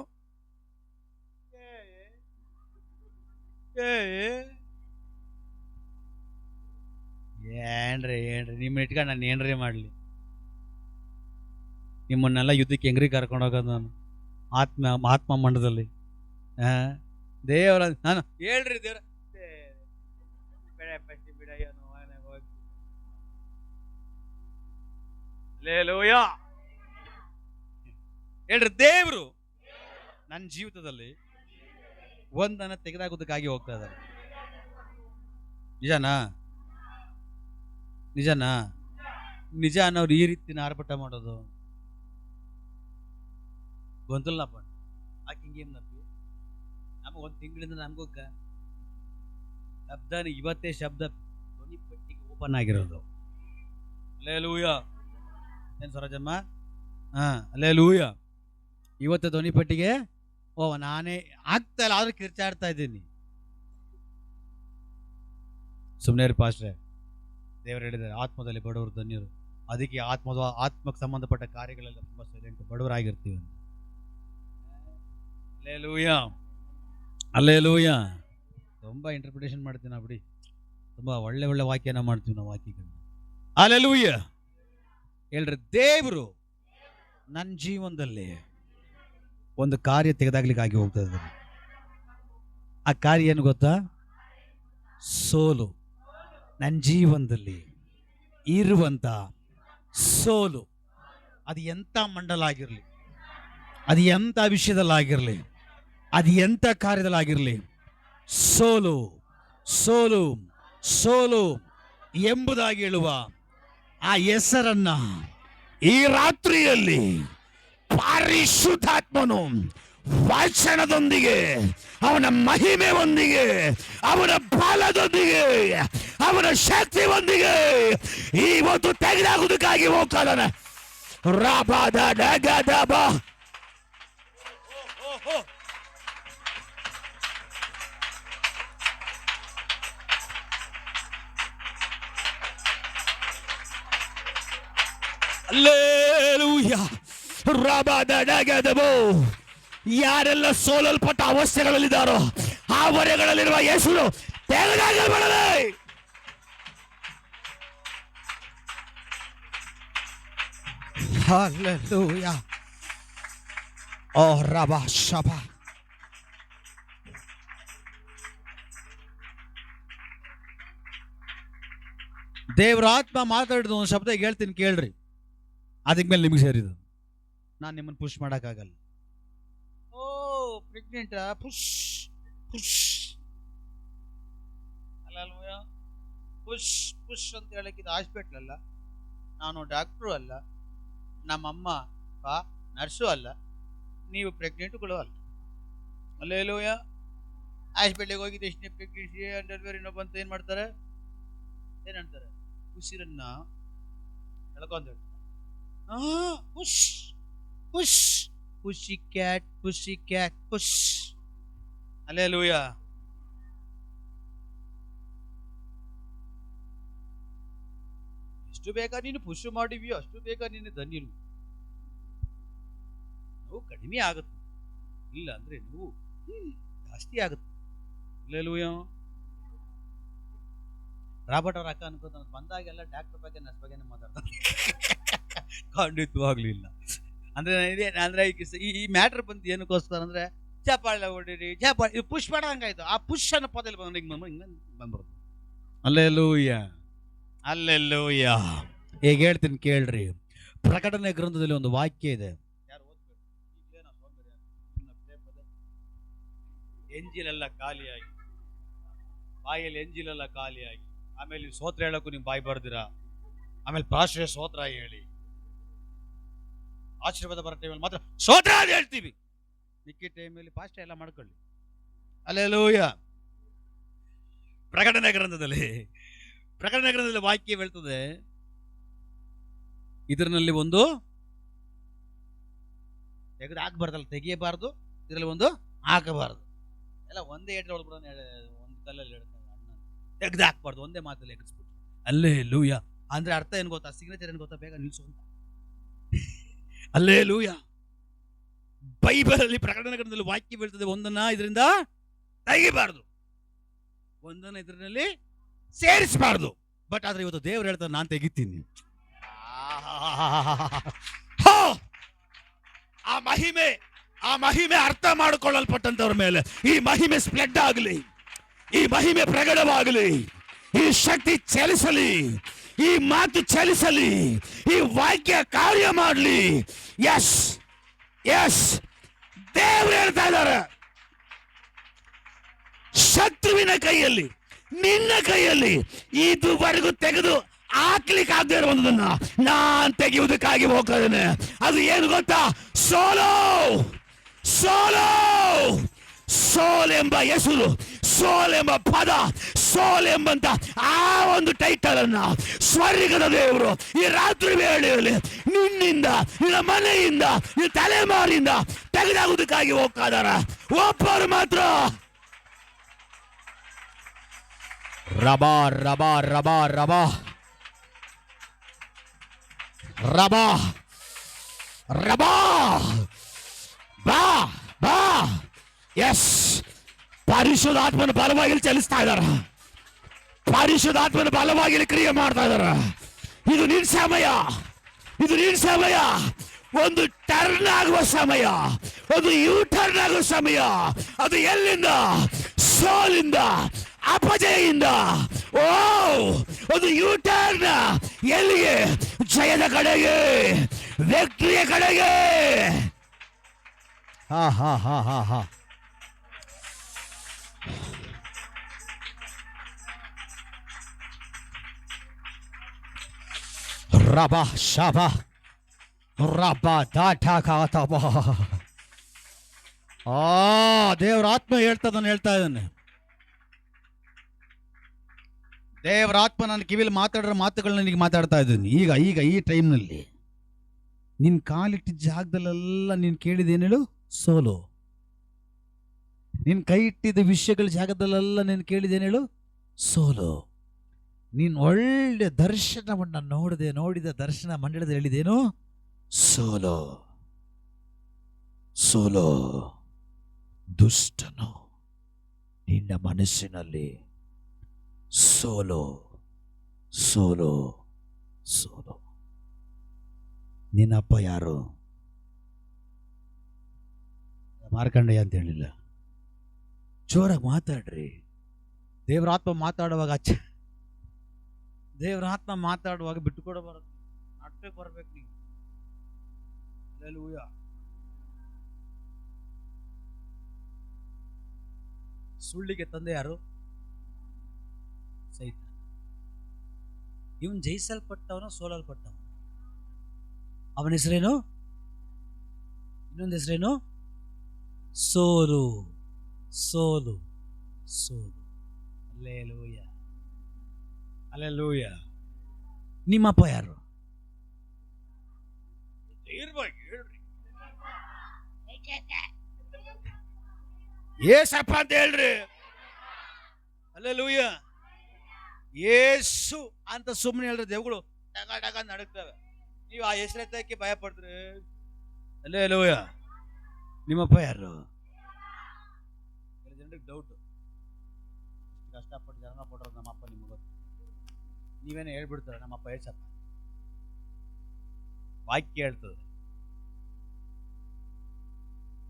ಏನ್ರಿ ನಿಮ್ಮ ಇಟ್ಕೊಂಡು ನಾನು ಏನ್ರಿ ಮಾಡ್ಲಿ? ನಿಮ್ಮನ್ನೆಲ್ಲ ಯುದ್ಧಕ್ಕೆ ಹೆಂಗ್ರಿ ಕರ್ಕೊಂಡು ಹೋಗೋದು ನಾನು? ಆತ್ಮ ಮಂಡದಲ್ಲಿ ದೇವರ ನಾನು ಹೇಳ್ರಿ ದೇವ್ರ ಹೇಳ್ರಿ, ದೇವರು ನನ್ನ ಜೀವಿತದಲ್ಲಿ ಒಂದನ್ನ ತೆಗೆದಾಕೋದಕ್ಕಾಗಿ ಹೋಗ್ತಾ ಇದ್ದಾರೆ. ನಿಜನಾ? ನಿಜನಾ? ನಿಜ ಅನ್ನೋರು ಈ ರೀತಿ ಆರ್ಭಟ ಮಾಡೋದು ಗೊಂದಲಪ್ಪ. ಆಕೆ ಹಿಂಗೇನು ನಪ್ಪಿ ನಮಗೆ ಒಂದು ತಿಂಗಳಿಂದ ನಮಗೋಕ್ಕ ಶಬ್ದನ ಇವತ್ತೇ ಶಬ್ದ ಧ್ವನಿ ಪಟ್ಟಿಗೆ ಓಪನ್ ಆಗಿರೋದು. ಹಲ್ಲೆಲೂಯಾ. ಏನು ಸ್ವರಾಜಮ್ಮ? ಹಲ್ಲೆಲೂಯಾ. ಇವತ್ತು ಧ್ವನಿ ಪಟ್ಟಿಗೆ ನಾನೇ ಆಗ್ತಾ ಇಲ್ಲ, ಆದ್ರೂ ಕಿರ್ಚಾಡ್ತಾ ಇದ್ದೀನಿ. ಸುಮ್ಮನೆ ಪಾಸ್ಟ್ರೆ, ದೇವರು ಹೇಳಿದ್ದಾರೆ ಆತ್ಮದಲ್ಲಿ ಬಡವರು ಧನ್ಯರು. ಅದಕ್ಕೆ ಆತ್ಮಕ್ಕೆ ಸಂಬಂಧಪಟ್ಟ ಕಾರ್ಯಗಳೆಲ್ಲ ತುಂಬ ಸೈಲೆಂಟ್, ಬಡವರಾಗಿರ್ತೀವಿ ಅಂತ. ಹಲ್ಲೆಲೂಯಾ. ಹಲ್ಲೆಲೂಯಾ. ತುಂಬ ಇಂಟರ್ಪ್ರಿಟೇಷನ್ ಮಾಡ್ತೀವಿ ನಾವು ಬಿಡಿ. ತುಂಬ ಒಳ್ಳೆ ಒಳ್ಳೆ ವಾಕ್ಯನ ಮಾಡ್ತೀವಿ ನಾವು ವಾಕ್ಯಗಳನ್ನ. ಹಲ್ಲೆಲೂಯಾ. ಹೇಳ್ರಿ, ದೇವರು ನನ್ನ ಜೀವನದಲ್ಲಿ ಒಂದು ಕಾರ್ಯ ತೆಗೆದಾಗ್ಲಿಕ್ಕಾಗಿ ಹೋಗ್ತಾ ಇದ್ದಾರೆ. ಆ ಕಾರ್ಯ ಏನು ಗೊತ್ತಾ? ಸೋಲು. ನನ್ನ ಜೀವನದಲ್ಲಿ ಇರುವಂತ ಸೋಲು, ಅದು ಎಂಥ ಮಂಡಲ ಆಗಿರಲಿ, ಅದು ಎಂಥ ವಿಷಯದಲ್ಲಾಗಿರಲಿ, ಅದು ಎಂಥ ಕಾರ್ಯದಲ್ಲಾಗಿರಲಿ, ಸೋಲು ಸೋಲು ಸೋಲು ಎಂಬುದಾಗಿ ಹೇಳುವ ಆ ಹೆಸರನ್ನ ಈ ರಾತ್ರಿಯಲ್ಲಿ ಪರಿಶುದ್ಧಾತ್ಮನು ವಚನದೊಂದಿಗೆ, ಅವನ ಮಹಿಮೆಯೊಂದಿಗೆ, ಅವನ ಬಲದೊಂದಿಗೆ, ಅವನ ಶಕ್ತಿಯೊಂದಿಗೆ ಇವತ್ತು ತೆಗೆದಾಗುವುದಕ್ಕಾಗಿ ಹೋಗ್ತಾನೆ. ರಾಬಾದ ಡಗದಬ. ಹಲ್ಲೆಲೂಯಾ. ರಾಬಾದ ಡಗದಬೋ. ಯಾರೆಲ್ಲ ಸೋಲಲ್ಪಟ್ಟ ಅವಸ್ಥೆಗಳಲ್ಲಿದ್ದಾರೋ ಆ ಹೊರೆಗಳಲ್ಲಿರುವ ಯೇಸು ತೆಗೆದಾಗಲ್ಪಡಲಿ. ಹಲ್ಲೆಲೂಯಾ. ಓ ರಬಾ ಶಬಾ. ದೇವರ ಆತ್ಮ ಮಾತಾಡಿದ ಒಂದು ಶಬ್ದ ಹೇಳ್ತೀನಿ ಕೇಳ್ರಿ, ಅದಕ್ಕೆ ಮೇಲೆ ನಿಮಗೆ ಸೇರಿದ್ದು. ನಾನು ನಿಮ್ಮನ್ನು ಪುಷ್ ಮಾಡೋಕ್ಕಾಗಲ್ಲ. ಓ ಪ್ರೆಗ್ನೆಂಟಾ, ಪುಷ್ ಪುಷ್ ಅಲ್ಲ, ಪುಷ್ ಪುಷ್ ಅಂತ ಹೇಳಕ್ಕೆ ಇದು ಹಾಸ್ಪಿಟ್ಲ್ ಅಲ್ಲ, ನಾನು ಡಾಕ್ಟ್ರು ಅಲ್ಲ, ನಮ್ಮಮ್ಮ ನರ್ಸು ಅಲ್ಲ, ನೀವು ಪ್ರೆಗ್ನೆಂಟ್ಗಳು ಅಲ್ಲ. ಅಲ್ಲೇಲೂಯ. ಹಾಸ್ಪಿಟ್ಲಿಗೆ ಹೋಗಿದ್ದು ಎಷ್ಟನೇ ಪ್ರೆಗ್ನೆನ್ಸಿ ಅಂಡರ್ವೇರ್ ಇನ್ನೊಬ್ಬ ಅಂತ ಏನು ಮಾಡ್ತಾರೆ, ಏನಂತಾರೆ, ಉಸಿರನ್ನ ಎಳ್ಕೊಂಡು push push pussy cat push. Alleluia. ಎಷ್ಟು ಬೇಕಾ ನೀನು ಪುಷ್ ಮಾಡಿವ್ಯೋ ಅಷ್ಟು ಬೇಕಾ ನೀನು ಧನ್ಯರು. ನೋವು ಕಡಿಮೆ ಆಗುತ್ತೆ, ಇಲ್ಲ ಅಂದ್ರೆ ನೋವು ಜಾಸ್ತಿ ಆಗುತ್ತೆ. ಅಲ್ಲೇಲೂಯ. ರಾಬರ್ಟ್ ಅವ್ರ ಅಕ್ಕ ಅನ್ಕೋತ ಬಂದಾಗೆಲ್ಲ ಡಾಕ್ಟರ್ ಬಗ್ಗೆ ನರ್ಸ್ ಬಗ್ಗೆ ಮಾತಾಡ್ತಾರೆ. ಖಂಡಿತವಾಗ್ಲಿಲ್ಲ. ಅಂದ್ರೆ ಈ ಮ್ಯಾಟ್ರ್ ಬಂದು ಏನಕ್ಕೋಸ್ಕರ ಅಂದ್ರೆ ಚಪಾಳೆ ಹೊಡೀರಿ, ಚಪಾಳಿ ಪುಷ್ ಮಾಡಂಗಾಯ್ತು. ಆ ಪುಷ್ ಅನ್ನೋ ಪದದಲ್ಲಿ ಬಂದು ಹಿಂಗೆ ಬಂದ್ಬಿಡ್ತು. Alleluia, alleluia. ಈಗ ಹೇಳ್ತೀನಿ ಕೇಳ್ರಿ. ಪ್ರಕಟಣೆ ಗ್ರಂಥದಲ್ಲಿ ಒಂದು ವಾಕ್ಯ ಇದೆ, ಎಂಜಿಲೆಲ್ಲ ಖಾಲಿಯಾಗಿ, ಬಾಯಲ್ಲಿ ಎಂಜಿಲೆಲ್ಲ ಖಾಲಿಯಾಗಿ, ಆಮೇಲೆ ಸ್ತೋತ್ರ ಹೇಳಕ್ಕೂ ನೀವು ಬಾಯಿ ಬರ್ದಿರಾ, ಆಮೇಲೆ ಪ್ರಾಶ್ರಯ ಸ್ತೋತ್ರ ಹೇಳಿ, ಆಶೀರ್ವಾದ ಬರೋ ಟೈಮಲ್ಲಿ ಮಾತ್ರ ಸ್ತೋತ್ರ ಅಂತ ಹೇಳ್ತೀವಿ, ಮಿಕ್ಕಿ ಟೈಮಲ್ಲಿ ಪಾಸ್ಟ್ ಎಲ್ಲ ಮಾಡ್ಕೊಳ್ಳಿ. ಅಲ್ಲೇಲೂಯ. ಪ್ರಕಟಣೆ ಗ್ರಂಥದಲ್ಲಿ ವಾಕ್ಯ ಹೇಳ್ತದೆ, ಇದರಲ್ಲಿ ಒಂದು ತೆಗೆದು ಹಾಕಬಾರ್ದಲ್ಲ, ತೆಗಿಯಬಾರ್ದು, ಇದರಲ್ಲಿ ಒಂದು ಹಾಕಬಾರ್ದು, ಎಲ್ಲ ಒಂದೇ ಏಟ್ರೆ ಹೊಡ್ಬಿಡೋಣ, ಒಂದು ಕಲ್ಲಲ್ಲಿ ಹೇಳ್ತಾರೆ, ತೆಗೆದು ಹಾಕ್ಬಾರ್ದು, ಒಂದೇ ಮಾತಲ್ಲಿ ಎಗಸ್ಬಿಟ್ಟು. ಅಲ್ಲೇಲೂಯ. ಅಂದ್ರೆ ಅರ್ಥ ಏನು ಗೊತ್ತಾ, ಸಿಗ್ನೇಚರ್ ಏನು ಗೊತ್ತಾ, ಬೇಗ ನಿಲ್ಸು ಅಂತ. ಅಲ್ಲೇಲೂಯ. ಬೈಬಲ್ ಅಲ್ಲಿ ಪ್ರಕಟಣೆ ಗ್ರಂಥದಲ್ಲಿ ವಾಕ್ಯ ಬೀಳ್ತದೆ, ಒಂದನ್ನ ಇದರಿಂದ ತೆಗಿಬಾರ್ದು, ಒಂದನ್ನ ಇದರಲ್ಲಿ ಸೇರಿಸಬಾರ್ದು. ಬಟ್ ಆದ್ರೆ ಇವತ್ತು ದೇವರು ಹೇಳ್ತಾರೆ, ನಾನು ತೆಗಿತೀನಿ. ಆ ಮಹಿಮೆ ಅರ್ಥ ಮಾಡಿಕೊಳ್ಳಲ್ಪಟ್ಟಂತವ್ರ ಮೇಲೆ ಈ ಮಹಿಮೆ ಸ್ಪ್ರೆಡ್ ಆಗಲಿ, ಈ ಮಹಿಮೆ ಪ್ರಗಟವಾಗಲಿ, ಈ ಶಕ್ತಿ ಚಲಿಸಲಿ, ಈ ಮಾತು ಚಲಿಸಲಿ, ಈ ವಾಕ್ಯ ಕಾರ್ಯ ಮಾಡಲಿ. ಎಸ್ ಎಸ್, ದೇವರು ಹೇಳ್ತಾ ಇದ್ದಾರೆ, ಶತ್ರುವಿನ ಕೈಯಲ್ಲಿ, ನಿನ್ನ ಕೈಯಲ್ಲಿ ಇದುವರೆಗೂ ತೆಗೆದು ಹಾಕ್ಲಿಕ್ಕೆ ಆಗದೆ ಇರುವುದನ್ನ ನಾನ್ ತೆಗೆಯುವುದಕ್ಕಾಗಿ ಹೋಗ್ತೇನೆ. ಅದು ಏನು ಗೊತ್ತಾ, ಸೋಲೋ ಸೋಲೋ. ಸೋಲ್ ಎಂಬ ಹೆಸರು, ಸೋಲ್ ಎಂಬ ಪದ, ಸೋಲ್ ಎಂಬಂತ ಆ ಒಂದು ಟೈಟಲ್ ಅನ್ನ ಸ್ವರ್ಗದ ದೇವರು ಈ ರಾತ್ರಿ ವೇಳೆಯಲ್ಲಿ ನಿನ್ನಿಂದ, ನಿನ್ನ ಮನೆಯಿಂದ, ನಿನ್ನ ತಲೆಮಾರಿಂದ ತೆಗೆದಾಗುವುದಕ್ಕಾಗಿ ಹೋಗ್ತಾ ಇದಾರ. ಒಬ್ಬರು ಮಾತ್ರ ರಬಾ ರಬಾ ರಬಾ ರಬಾ ರಬಾ ರಬಾ ಬಾ ಬಾ. ಎಸ್, ಪರಿಶುದ್ಧಾತ್ಮನ ಬಲವಾಗಿ ಚಲಿಸ್ತಾ ಇದಾರ, ಪರಿಶುದ್ಧಾತ್ಮನ ಬಲವಾಗಿ ಕ್ರಿಯೆ ಮಾಡ್ತಾ ಇದಾರ. ಇದು ನಿನ್ ಸಮಯ, ಇದು ನಿನ್ ಸಮಯ. ಒಂದು ಟರ್ನ್ ಆಗುವ ಸಮಯ, ಒಂದು ಯೂ ಟರ್ನ್ ಆಗುವ ಸಮಯ. ಅದು ಎಲ್ಲಿಂದ? ಸೋಲಿಂದ, ಅಪಜಯದಿಂದ. ಓ, ಒಂದು ಯೂ ಟರ್ನ್. ಎಲ್ಲಿಗೆ? ಜಯದ ಕಡೆಗೆ, ವ್ಯಕ್ತಿಯ ಕಡೆಗೆ. ಹಾ ಹಾ ಹಾ ಹಾ ಹಾ. ರಬಾ ಶಬಾ ರಬಾ ದಾಠ. ದೇವರ ಆತ್ಮ ಹೇಳ್ತಾ ಇದ್ದಾನೆ. ದೇವರ ಆತ್ಮ ನನ್ನ ಕಿವಿಲಿ ಮಾತಾಡೋ ಮಾತುಗಳನ್ನ ನಿನಗೆ ಮಾತಾಡ್ತಾ ಇದ್ದೀನಿ. ಈಗ ಈ ಟೈಮ್ನಲ್ಲಿ ನಿನ್ ಕಾಲಿಟ್ಟಿದ್ದ ಜಾಗದಲ್ಲೆಲ್ಲ ನೀನು ಕೇಳಿದೇನೇಳು? ಸೋಲು. ನಿನ್ ಕೈ ಇಟ್ಟಿದ್ದ ವಿಷಯಗಳ ಜಾಗದಲ್ಲೆಲ್ಲ ನೀನು ಕೇಳಿದೇನೇಳು? ಸೋಲು. ನೀನು ಒಳ್ಳೆ ದರ್ಶನವನ್ನ ನೋಡಿದ ದರ್ಶನ ಮಂಡಳದಲ್ಲಿ ಹೇಳಿದೇನು? ಸೋಲು. ಸೋಲು. ದುಷ್ಟನು ನಿನ್ನ ಮನಸ್ಸಿನಲ್ಲಿ ಸೋಲು ಸೋಲು ಸೋಲು. ನಿನ್ನಪ್ಪ ಯಾರು? ಮಾರ್ಕಂಡಯ್ಯ ಅಂತ ಹೇಳಿಲ್ಲ. ಜೋರಾಗಿ ಮಾತಾಡ್ರಿ. ದೇವರಾತ್ಮ ಮಾತಾಡುವಾಗ ದೇವರ ಆತ್ಮ ಮಾತಾಡುವಾಗ ಬಿಟ್ಟುಕೊಡಬಾರದು, ನಾಟಕ್ಕೆ ಬರ್ಬೇಕು ನೀವು. ಹಲ್ಲೆಲೂಯಾ. ಸುಳ್ಳಿಗೆ ತಂದೆ ಯಾರು? ಸೈತಾನ. ಇವನ್ ಜಯಿಸಲ್ಪಟ್ಟವನ, ಸೋಲಲ್ಪಟ್ಟವನ. ಅವನ ಹೆಸರೇನು? ಇನ್ನೊಂದು ಹೆಸರೇನು? ಸೋಲು, ಸೋಲು, ಸೋಲು. Hallelujah, hallelujah. ನಿಮ್ಮಪ್ಪ ಯಾರು? ಹೇಳ್ರಿ. ಏಸಪ್ಪ ಅಂತ ಹೇಳ್ರಿ. ಹಲ್ಲೆಲೂಯಾ. ಏಸು ಅಂತ ಸುಮ್ಮನೆ ಹೇಳ್ರಿ, ದೇವುಗಳು ಡಗ ಡಗ ನಡುಕ್ತವೆ. ನೀವು ಆ ಹೆಸರೆತ್ತಕ್ಕೆ ಭಯ ಪಡ್ತೀರಿ. ಹಲ್ಲೆಲೂಯಾ. ನಿಮ್ಮಪ್ಪ ಯಾರು? ಜನರಿಗೆ ಡೌಟ್, ಕಷ್ಟಪಟ್ಟು ಜನ್ಮ ಕೊಟ್ಟರು ನಮ್ಮಪ್ಪ, ನಿಮ್ಗೆ ಗೊತ್ತು. ನೀವೇನೋ ಹೇಳ್ಬಿಡ್ತಾರೆ ನಮ್ಮಪ್ಪ ಏಸಪ್ಪ. ವಾಕ್ಯ ಹೇಳ್ತದೆ.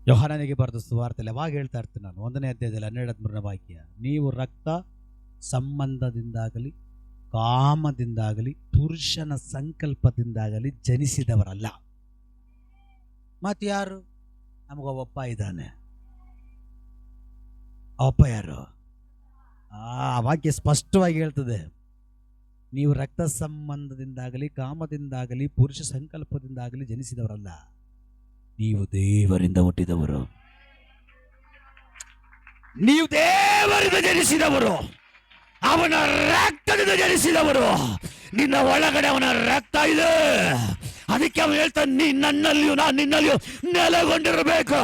ಯೋಹಾನನಿಗೆ ಬರೆದ ಸುವಾರ್ತೆಯಲ್ಲಿ ಅವಾಗ ಹೇಳ್ತಾ ಇರ್ತೀನಿ ನಾನು, 1ನೇ ಅಧ್ಯಾಯದಲ್ಲಿ 12-13 ವಾಕ್ಯ. ನೀವು ರಕ್ತ ಸಂಬಂಧದಿಂದಾಗಲಿ, ಕಾಮದಿಂದಾಗಲಿ, ಪುರುಷನ ಸಂಕಲ್ಪದಿಂದಾಗಲಿ ಜನಿಸಿದವರಲ್ಲ. ಮತ್ತೆ ಯಾರು? ನಮಗೊಬ್ಬಪ್ಪ ಇದ್ದಾನೆ. ಅವಪ್ಪ ಯಾರು? ಆ ವಾಕ್ಯ ಸ್ಪಷ್ಟವಾಗಿ ಹೇಳ್ತದೆ. ನೀವು ರಕ್ತ ಸಂಬಂಧದಿಂದಾಗಲಿ, ಕಾಮದಿಂದಾಗಲಿ, ಪುರುಷ ಸಂಕಲ್ಪದಿಂದಾಗಲಿ ಜನಿಸಿದವರಲ್ಲ, ನೀವು ದೇವರಿಂದ ಹುಟ್ಟಿದವರು. ನೀವು ದೇವರಿಂದ ಜನಿಸಿದವರು, ಅವನ ರಕ್ತದಿಂದ ಜನಿಸಿದವರು. ನಿನ್ನ ಒಳಗಡೆ ಅವನ ರಕ್ತ ಇದೆ. ಅದಕ್ಕೆ ಅವನು ಹೇಳ್ತಾನೆ, ನೀ ನನ್ನಲ್ಲಿಯೂ ನಾನು ನಿನ್ನಲ್ಲಿಯೂ ನೆಲೆಗೊಂಡಿರಬೇಕು.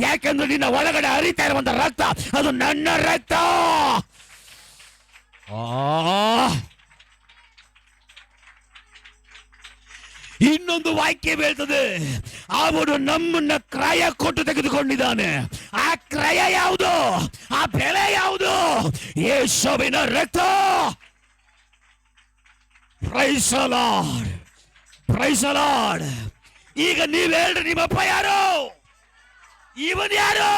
ಯಾಕೆಂದ್ರೆ ನಿನ್ನ ಒಳಗಡೆ ಹರಿತಾ ಇರುವಂತ ರಕ್ತ ಅದು ನನ್ನ ರಕ್ತ. ಇನ್ನೊಂದು ವಾಕ್ಯ ಹೇಳ್ತದೆ, ಅವನು ನಮ್ಮನ್ನ ಕ್ರಯ ಕೊಟ್ಟು ತೆಗೆದುಕೊಂಡಿದ್ದಾನೆ. ಆ ಕ್ರಯ ಯಾವುದು? ಆ ಬೆಲೆ ಯಾವುದು? ಯೇಸುವಿನ ರಕ್ತ. Praise the Lord, praise the Lord. ಈಗ ನೀವ್ ಹೇಳ್ರಿ, ನಿಮ್ಮಪ್ಪ ಯಾರು? ಇವನ್ ಯಾರು?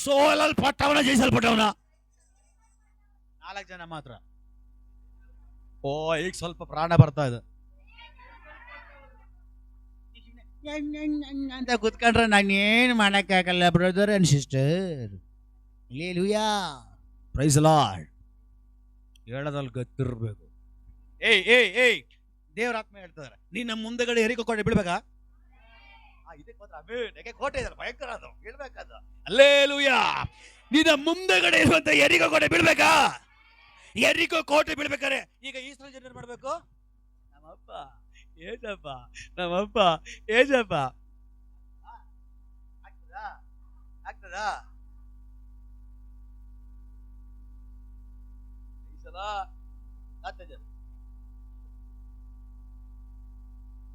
ಸೋಲಲ್ಪಟ್ಟವನ, ಜಯಿಸಲ್ಪಟ್ಟವನ? 4 ಜನ ಮಾತ್ರ. ಓ, ಈಗ ಸ್ವಲ್ಪ ಪ್ರಾಣ ಬರ್ತಾ ಇದೆ ಅಂತ ಕೂತ್ಕೊಂಡ್ರೆ ನಾನೇನು ಮಾಡೋಕ್ಕಾಗಲ್ಲ brother and sister. Hallelujah, praise the Lord. ಹೇಳೋದ್ರಲ್ಲಿ ಗೊತ್ತಿರ್ಬೇಕು. ಏಯ್ ದೇವ್ರ ಆತ್ಮ ಹೇಳ್ತಾರೆ, ನಿನ್ನ ಮುಂದೆಗಡೆ ಎರಿಕೋ ಕೋಟೆ ಬೀಳ್ಬೇಕಾ? ಇದಕ್ಕೆ ಕೋಟೆ ಇದಲ್ಲ, ಭಯಂಕರ ಅದು, ಹೇಳ್ಬೇಕಾದ. ಹಲ್ಲೆಲೂಯಾ. ನಿನ್ನ ಮುಂದೆಗಡೆ ಇರುವಂತ ಎರಿಕೋ ಕೋಟೆ ಬೀಳ್ಬೇಕಾ? ಎರಿಕೋ ಕೋಟೆ ಬೀಳ್ಬೇಕಾರೆ ಈಗ ಇಸ್ರಾಯೇಲ್ ಜನರು ಮಾಡ್ಬೇಕು, ನಮ್ಮಪ್ಪ ಏಸಪ್ಪ, ನಮ್ಮಪ್ಪ ಏಸಪ್ಪ. ಆಗ್ತದಾ?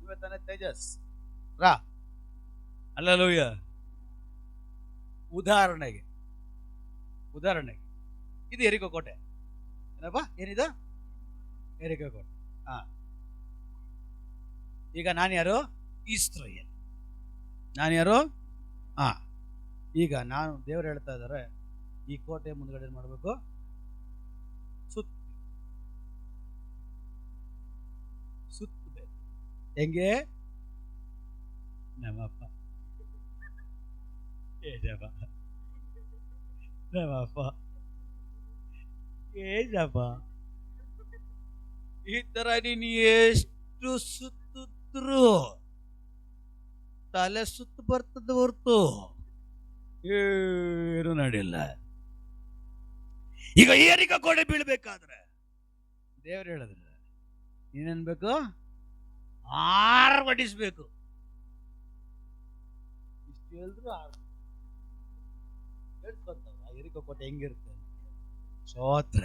ಇವತ್ತಾನೆ ತೇಜಸ್ ರಾ. ಹಲ್ಲೆಲೂಯಾ. ಉದಾಹರಣೆಗೆ ಇದು ಎರಿಕೋ ಕೋಟೆ. ಏನಪ್ಪ, ಏನಿದು? ಎರಿಕೋ ಕೋಟೆ. ಈಗ ನಾನು ಯಾರು? ಇಸ್ರಾಯೇಲ್. ನಾನು ಯಾರು? ಈಗ ನಾನು, ದೇವರು ಹೇಳ್ತಾ ಇದ್ದಾರೆ, ಈ ಕೋಟೆ ಮುಂದ್ಗಡೆ ಏನ್ ಮಾಡಬೇಕು? ಸುತ್ತಬೇಕು. ಹೆಂಗೆ? ನಮ್ಮಪ್ಪ ಏಜಪ್ಪ, ನಮ್ಮಪ್ಪ ಏಜಪ್ಪ. ಈ ತರ ನೀನು ಎಷ್ಟು ಸುತ್ತಿದ್ರು ತಲೆ ಸುತ್ತು ಬರ್ತದ ಹೊರ್ತು ಏನು ನಡಿಲ್ಲ. ಈಗ ಏರಿಕ ಕೋಟೆ ಬೀಳ್ಬೇಕಾದ್ರೆ ದೇವ್ರು ಹೇಳಿದ್ರೆ ನೀನೇನ್ಬೇಕು? ಹೊಡಿಸ್ಬೇಕು. ಇಷ್ಟು ಹೇಳಿದ್ರು ಹೇಳ್ಕೊಂತಾವ ಎರಿಕೋ ಕೋಟೆ ಹೆಂಗಿರುತ್ತೆ. ಸೋತ್ರ.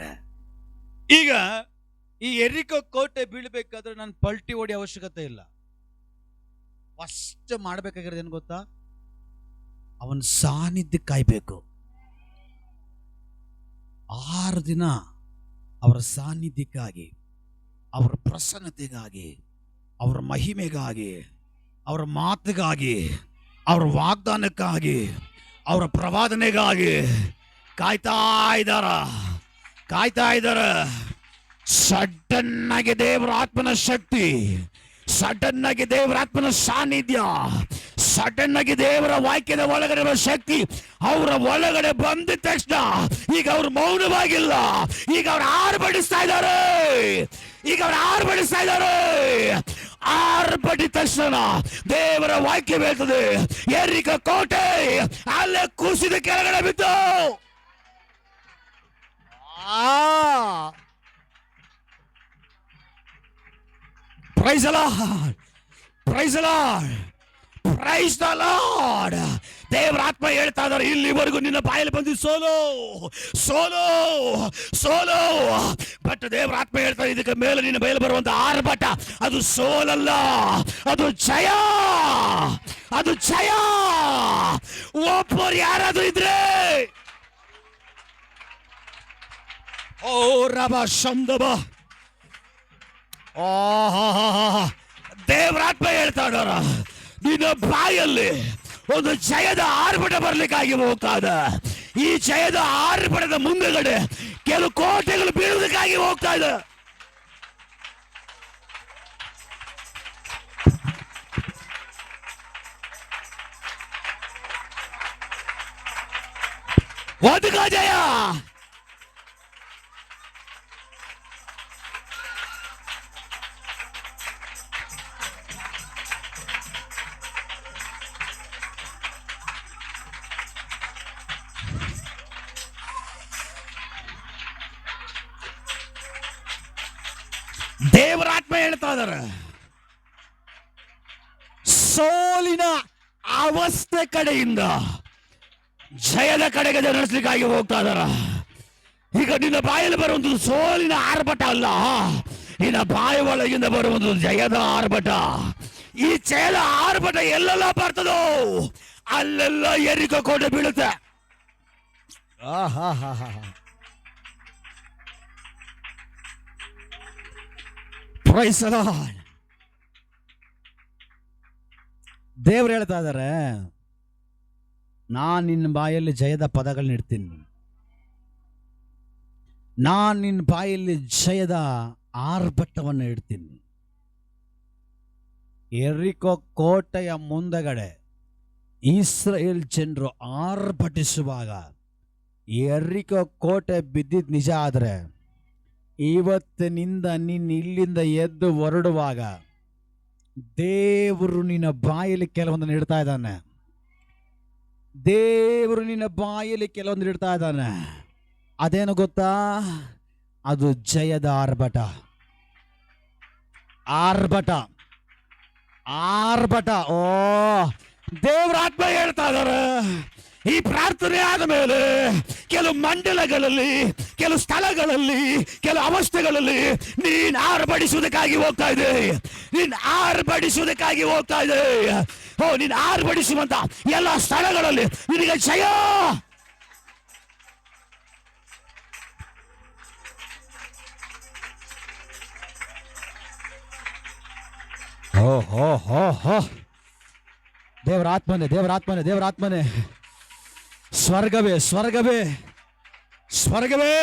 ಈಗ ಈ ಎರಿಕೋ ಕೋಟೆ ಬೀಳ್ಬೇಕಾದ್ರೆ ನಾನು ಪಲ್ಟಿ ಹೊಡಿ ಅವಶ್ಯಕತೆ ಇಲ್ಲ. ಫಸ್ಟ್ ಮಾಡ್ಬೇಕಾಗಿರೋದು ಏನು ಗೊತ್ತಾ? ಅವನ ಸಾನ್ನಿಧ್ಯ ಕಾಯ್ಬೇಕು. 6 ದಿನ ಅವರ ಸಾನ್ನಿಧ್ಯಕ್ಕಾಗಿ, ಅವರ ಪ್ರಸನ್ನತೆಗಾಗಿ, ಅವರ ಮಹಿಮೆಗಾಗಿ, ಅವರ ಮಾತಿಗಾಗಿ, ಅವರ ವಾಗ್ದಾನಕ್ಕಾಗಿ, ಅವರ ಪ್ರವಾದನೆಗಾಗಿ ಕಾಯ್ತಾ ಇದ್ದಾರ. ಸಡನ್ ಆಗಿ ದೇವರ ಆತ್ಮನ ಶಕ್ತಿ, ಸಡನ್ ಆಗಿ ದೇವರ ಆತ್ಮನ ಸಾನ್ನಿಧ್ಯ, ಸಡನ್ ಆಗಿ ದೇವರ ವಾಕ್ಯದ ಒಳಗಡೆ ಇರುವ ಶಕ್ತಿ ಅವರ ಒಳಗಡೆ ಬಂದ ತಕ್ಷಣ ಈಗ ಅವ್ರು ಮೌನವಾಗಿಲ್ಲ, ಈಗ ಅವ್ರು ಆರ್ಭಟಿಸ್ತಾ ಇದ್ದಾರೆ. ಈಗ ಅವ್ರು ಆರ್ಭಟಿಸ್ತಾ ಇದ್ದಾರೆ. ಆರ್ಭಟಿದ ತಕ್ಷಣ ದೇವರ ವಾಕ್ಯ ಹೇಳ್ತದೆ, ಯೆರಿಕೋ ಕೋಟೆ ಅಲ್ಲೇ ಕುಸಿದ ಕೆಳಗಡೆ ಬಿದ್ದು. Praise the lord, praise the lord, praise the lord. ದೇವರ ಆತ್ಮ ಹೇಳ್ತಾ ಇದ್ದಾರೆ, ಇಲ್ಲಿವರೆಗೂ ನಿನ್ನ ಬಾಯಲ್ಲಿ ಬಂದು ಸೋಲು ಸೋಲು ಸೋಲು. ಬಟ್ ದೇವರ ಆತ್ಮ ಹೇಳ್ತಾರೆ, ಇದಕ್ಕೆ ಮೇಲೆ ನಿನ್ನ ಬಯಲು ಬರುವಂತ ಆರ್ಭಟ ಅದು ಸೋಲಲ್ಲ, ಅದು ಜಯ, ಅದು ಜಯ. ಒಬ್ಬರು ಯಾರಾದ್ರೂ ಇದ್ರೆ ಓ ರಬ ಶಂದಬ, ದೇವರಾತ್ಮ ಹೇಳ್ತಾ ಇದ್ದಾರ, ನಿನ್ನ ಬಾಯಲ್ಲಿ ಒಂದು ಜಯದ ಆರ್ಭಟ ಬರ್ಲಿಕ್ಕಾಗಿ ಹೋಗ್ತಾ ಇದೆ. ಈ ಜಯದ ಆರ್ಭಟದ ಮುಂದೆಗಡೆ ಕೆಲವು ಕೋಟೆಗಳು ಬೀಳುವುದಕ್ಕಾಗಿ ಹೋಗ್ತಾ ಇದೆ. ಒದಗ ಜಯ. ದೇವರಾತ್ಮ ಹೇಳ್ತಾ ಇದಾರೆ, ಸೋಲಿನ ಅವಸ್ಥೆ ಕಡೆಯಿಂದ ಜಯದ ಕಡೆಗೆ ನಡೆಸಲಿಕ್ಕಾಗಿ ಹೋಗ್ತಾ ಇದಾರ. ಈಗ ನಿನ್ನ ಬಾಯಲ್ಲಿ ಬರುವಂಥದ್ದು ಸೋಲಿನ ಆರ್ಭಟ ಅಲ್ಲ, ನಿನ್ನ ಬಾಯಿ ಒಳಗಿಂದ ಬರುವಂಥದ್ದು ಜಯದ ಆರ್ಭಟ. ಈ ಜಯದ ಆರ್ಭಟ ಎಲ್ಲೆಲ್ಲ ಬರ್ತದೋ ಅಲ್ಲೆಲ್ಲ ಯೆರಿಕೋ ಕೋಟೆ ಬೀಳುತ್ತೆ. Praise the lord. ದೇವರು ಹೇಳ್ತಾ ಇದ್ದಾರೆ, ನಾನು ನಿನ್ನ ಬಾಯಲ್ಲಿ ಜಯದ ಪದಗಳನ್ನ ಇಡ್ತೀನಿ, ನಾನು ನಿನ್ನ ಬಾಯಲ್ಲಿ ಜಯದ ಆರ್ಭಟವನ್ನು ಇಡ್ತೀನಿ. ಯೆರಿಕೋ ಕೋಟೆಯ ಮುಂದಗಡೆ ಇಸ್ರಾಯೇಲ್ ಜನರು ಆರ್ಭಟಿಸುವಾಗ ಯೆರಿಕೋ ಕೋಟೆ ಬಿದ್ದಿದ್ದು ನಿಜ ಆದರೆ ಇವತ್ತಿನಿಂದ ನೀನು ಇಲ್ಲಿಂದ ಎದ್ದು ಹೊರಡುವಾಗ ದೇವರು ನಿನ್ನ ಬಾಯಲ್ಲಿ ಕೆಲವೊಂದನ್ನು ಇಡ್ತಾ ಇದ್ದಾನೆ. ದೇವರು ನಿನ್ನ ಬಾಯಲ್ಲಿ ಕೆಲವೊಂದು ಇಡ್ತಾ ಇದ್ದಾನೆ. ಅದೇನು ಗೊತ್ತಾ? ಅದು ಜಯದ ಆರ್ಭಟ. ಆರ್ಭಟ, ಆರ್ಭಟ. ಓ, ದೇವರ ಆತ್ಮ ಹೇಳ್ತಾ ಇದ್ದಾರೆ, ಈ ಪ್ರಾರ್ಥನೆ ಆದ ಮೇಲೆ ಕೆಲವು ಮಂಡಲಗಳಲ್ಲಿ, ಕೆಲವು ಸ್ಥಳಗಳಲ್ಲಿ, ಕೆಲವು ಅವಸ್ಥೆಗಳಲ್ಲಿ ನೀನು ಆರ್ಭಟಿಸುವುದಕ್ಕಾಗಿ ಹೋಗ್ತಾ ಇದೆ. ನೀನು ಆರ್ಭಟಿಸುವುದಕ್ಕಾಗಿ ಹೋಗ್ತಾ ಇದೆ. ಓ, ನೀನು ಆರ್ಭಟಿಸುವಂತ ಎಲ್ಲ ಸ್ಥಳಗಳಲ್ಲಿ ನಿನಗೆ ಜಯ. ಹೋ ಹೋ ಹೋ ಹೋ, ದೇವರಾತ್ಮನೆ, ದೇವರಾತ್ಮನೆ, ದೇವರಾತ್ಮನೆ. ಸ್ವರ್ಗವೇ, ಸ್ವರ್ಗವೇ, ಸ್ವರ್ಗವೇ,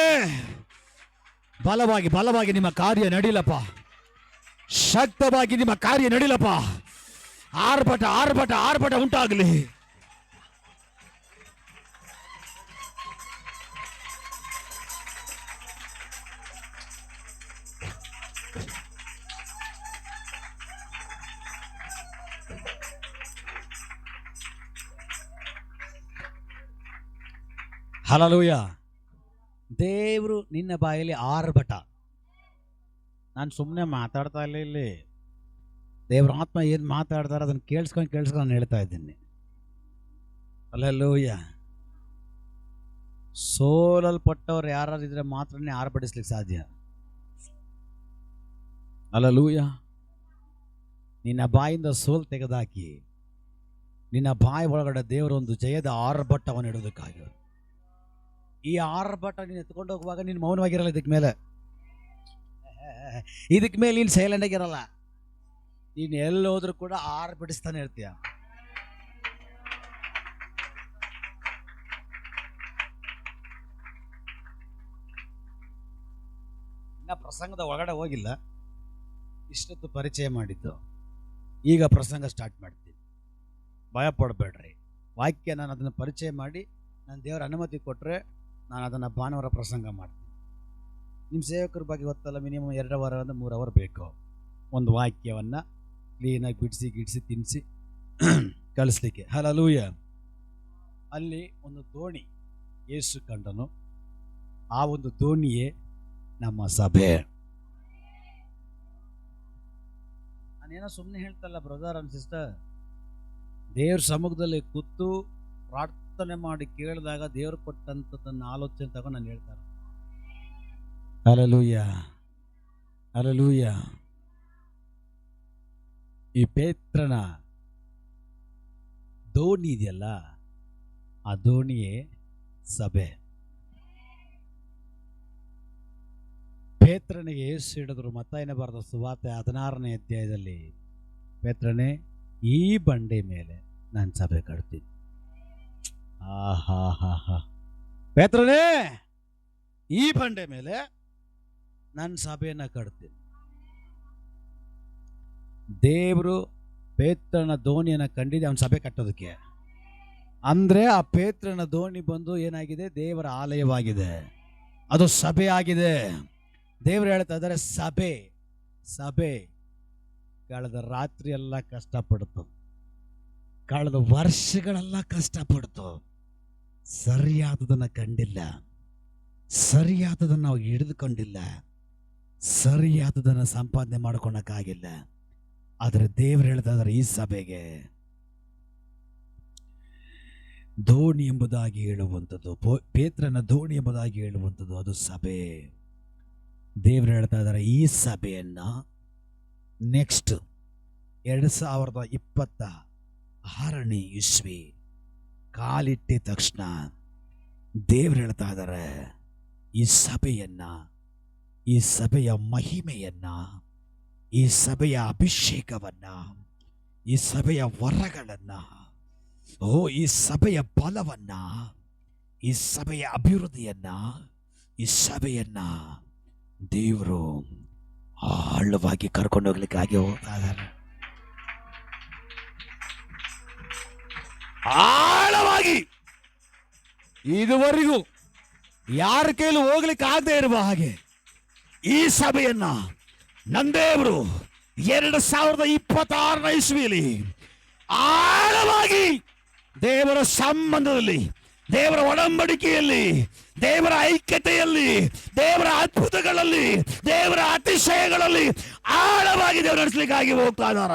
ಬಲವಾಗಿ ಬಲವಾಗಿ ನಿಮ್ಮ ಕಾರ್ಯ ನಡೀಲಪ್ಪ. ಶಕ್ತವಾಗಿ ನಿಮ್ಮ ಕಾರ್ಯ ನಡೀಲಪ್ಪ. ಆರ್ಭಟ, ಆರ್ಭಟ, ಆರ್ಭಟ ಉಂಟಾಗಲಿ. ಹಲ್ಲೆಲೂಯಾ. ದೇವರು ನಿನ್ನ ಬಾಯಲ್ಲಿ ಆರ್ಭಟ. ನಾನು ಸುಮ್ಮನೆ ಮಾತಾಡ್ತಾ ಇಲ್ಲ, ಇಲ್ಲಿ ದೇವ್ರ ಆತ್ಮ ಏನು ಮಾತಾಡ್ತಾರೆ ಅದನ್ನು ಕೇಳಿಸ್ಕೊಂಡು ನಾನು ಹೇಳ್ತಾ ಇದ್ದೀನಿ. ಹಲ್ಲೆಲೂಯಾ. ಸೋಲಲ್ಪಟ್ಟವ್ರು ಯಾರು ಇದ್ರೆ ಮಾತ್ರನೇ ಆರ್ಭಟಿಸ್ಲಿಕ್ಕೆ ಸಾಧ್ಯ. ಹಲ್ಲೆಲೂಯಾ. ನಿನ್ನ ಬಾಯಿಂದ ಸೋಲ್ ತೆಗೆದಾಕಿ ನಿನ್ನ ಬಾಯಿ ಒಳಗಡೆ ದೇವರೊಂದು ಜಯದ ಆರ್ಭಟವನ್ನು ಇಡೋದಕ್ಕಾಗಿ. ಈ ಆರ್ಭಟ ನೀನು ಎತ್ಕೊಂಡು ಹೋಗುವಾಗ ನೀನು ಮೌನವಾಗಿರಲ್ಲ. ಇದಕ್ಕೆ ಮೇಲೆ ನೀನು ಸೈಲೆಂಟ್ ಆಗಿರಲ್ಲ. ನೀನು ಎಲ್ಲೋದ್ರೂ ಕೂಡ ಆರ್ಭಟಿಸ್ತಾನೆ ಇರ್ತೀಯ. ಇನ್ನ ಪ್ರಸಂಗದ ಒಳಗಡೆ ಹೋಗಿಲ್ಲ, ಇಷ್ಟೊತ್ತು ಪರಿಚಯ ಮಾಡಿದ್ದು. ಈಗ ಪ್ರಸಂಗ ಸ್ಟಾರ್ಟ್ ಮಾಡ್ತೀನಿ. ಭಯ ಪಡಬೇಡ್ರಿ. ವಾಕ್ಯ ನಾನು ಅದನ್ನು ಪರಿಚಯ ಮಾಡಿ ನಾನು ದೇವರ ಅನುಮತಿ ಕೊಟ್ಟರೆ ನಾನು ಅದನ್ನು ಭಾನುವಾರ ಪ್ರಸಂಗ ಮಾಡ್ತೀನಿ. ನಿಮ್ಮ ಸೇವಕರ ಬಗ್ಗೆ ಗೊತ್ತಲ್ಲ, ಮಿನಿಮಮ್ 2 ಅವರಿಂದ 3 ಅವರ್ ಬೇಕು ಒಂದು ವಾಕ್ಯವನ್ನು ಕ್ಲೀನಾಗಿ ಬಿಡಿಸಿ ಗಿಡಿಸಿ ತಿನ್ನಿಸಿ ಕಳಿಸ್ಲಿಕ್ಕೆ. ಹಲ್ಲೆಲೂಯಾ. ಅಲ್ಲಿ ಒಂದು ದೋಣಿ ಯೇಸು ಕಂಡನು. ಆ ಒಂದು ದೋಣಿಯೇ ನಮ್ಮ ಸಭೆ. ನಾನೇನೋ ಸುಮ್ಮನೆ ಹೇಳ್ತಲ್ಲ ಬ್ರದರ್ ಅಂಡ್ ಸಿಸ್ಟರ್. ದೇವ್ರ ಸಮ್ಮುಖದಲ್ಲಿ ಕೂತು ಪ್ರಾರ್ಥನೆ ಮಾಡಿ ಕೇಳಿದಾಗ ದೇವ್ರು ಕೊಟ್ಟಂಥದ್ದನ್ನು ಆಲೋಚನೆ ತಗೊಂಡು ನಾನು ಹೇಳ್ತಾರೆ. Hallelujah, hallelujah. ಈ ಪೇತ್ರನ ದೋಣಿ ಇದೆಯಲ್ಲ, ಆ ದೋಣಿಯೇ ಸಭೆ. ಪೇತ್ರನಿಗೆ ಯೇಸು ಹಿಡಿದ್ರು. ಮತ್ತಾಯನ ಬರೆದ ಸುವಾರ್ತೆ 16ನೇ ಅಧ್ಯಾಯದಲ್ಲಿ, ಪೇತ್ರನೇ ಈ ಬಂಡೆ ಮೇಲೆ ನಾನು ಸಭೆ ಕಟ್ತೀನಿ. ಆಹಾ, ಪೇತ್ರನೇ ಈ ಬಂಡೆ ಮೇಲೆ ನನ್ನ ಸಭೆಯನ್ನು ಕಟ್ತೀನಿ. ದೇವರು ಪೇತ್ರನ ದೋಣಿಯನ್ನು ಕಂಡಿದೆ ಅವನ ಸಭೆ ಕಟ್ಟೋದಕ್ಕೆ. ಅಂದರೆ ಆ ಪೇತ್ರನ ದೋಣಿ ಬಂದು ಏನಾಗಿದೆ? ದೇವರ ಆಲಯವಾಗಿದೆ, ಅದು ಸಭೆ ಆಗಿದೆ. ದೇವರು ಹೇಳ್ತಾ ಇದ್ದಾರೆ, ಸಭೆ ಕಳೆದ ರಾತ್ರಿ ಎಲ್ಲ ಕಷ್ಟಪಡ್ತು, ಕಳೆದ ವರ್ಷಗಳೆಲ್ಲ ಕಷ್ಟಪಡ್ತು, ಸರಿಯಾದದನ್ನು ಕಂಡಿಲ್ಲ, ಸರಿಯಾದದನ್ನು ನಾವು ಹಿಡಿದುಕೊಂಡಿಲ್ಲ, ಸರಿಯಾದದನ್ನು ಸಂಪಾದನೆ ಮಾಡ್ಕೊಳಕ್ಕಾಗಿಲ್ಲ. ಆದರೆ ದೇವರು ಹೇಳ್ತಾ ಇದ್ದಾರೆ, ಈ ಸಭೆಗೆ ದೋಣಿ ಎಂಬುದಾಗಿ ಹೇಳುವಂಥದ್ದು, ಪೇತ್ರನ ದೋಣಿ ಎಂಬುದಾಗಿ ಹೇಳುವಂಥದ್ದು ಅದು ಸಭೆ. ದೇವರು ಹೇಳ್ತಾ ಇದ್ದಾರೆ, ಈ ಸಭೆಯನ್ನು ನೆಕ್ಸ್ಟ್ 2026ನೇ ಇಸ್ವಿ ಕಾಲಿಟ್ಟಿದ ತಕ್ಷಣ ದೇವರು ಹೇಳ್ತಾ ಇದ್ದಾರೆ, ಈ ಸಭೆಯನ್ನು, ಈ ಸಭೆಯ ಮಹಿಮೆಯನ್ನು, ಈ ಸಭೆಯ ಅಭಿಷೇಕವನ್ನು, ಈ ಸಭೆಯ ವರಗಳನ್ನು, ಈ ಸಭೆಯ ಬಲವನ್ನು, ಈ ಸಭೆಯ ಅಭಿವೃದ್ಧಿಯನ್ನು, ಈ ಸಭೆಯನ್ನು ದೇವರು ಆಳವಾಗಿ ಕರ್ಕೊಂಡು ಹೋಗ್ಲಿಕ್ಕಾಗಿ ಹೋಗ್ತಾ ಇದ್ದಾರೆ. ಆಳವಾಗಿ ಇದುವರೆಗೂ ಯಾರ ಕೈಲೂ ಹೋಗ್ಲಿಕ್ಕೆ ಆಗದೆ ಇರುವ ಹಾಗೆ ಈ ಸಭೆಯನ್ನ ನನ್ನ ದೇವರು 2026ನೇ ಇಸ್ವಿಯಲ್ಲಿ ಆಳವಾಗಿ ದೇವರ ಸಂಬಂಧದಲ್ಲಿ, ದೇವರ ಒಡಂಬಡಿಕೆಯಲ್ಲಿ, ದೇವರ ಐಕ್ಯತೆಯಲ್ಲಿ, ದೇವರ ಅದ್ಭುತಗಳಲ್ಲಿ, ದೇವರ ಅತಿಶಯಗಳಲ್ಲಿ ಆಳವಾಗಿ ದೇವರು ನಡೆಸಲಿಕ್ಕಾಗಿ ಹೋಗ್ತಾ ಇದ್ದಾರ.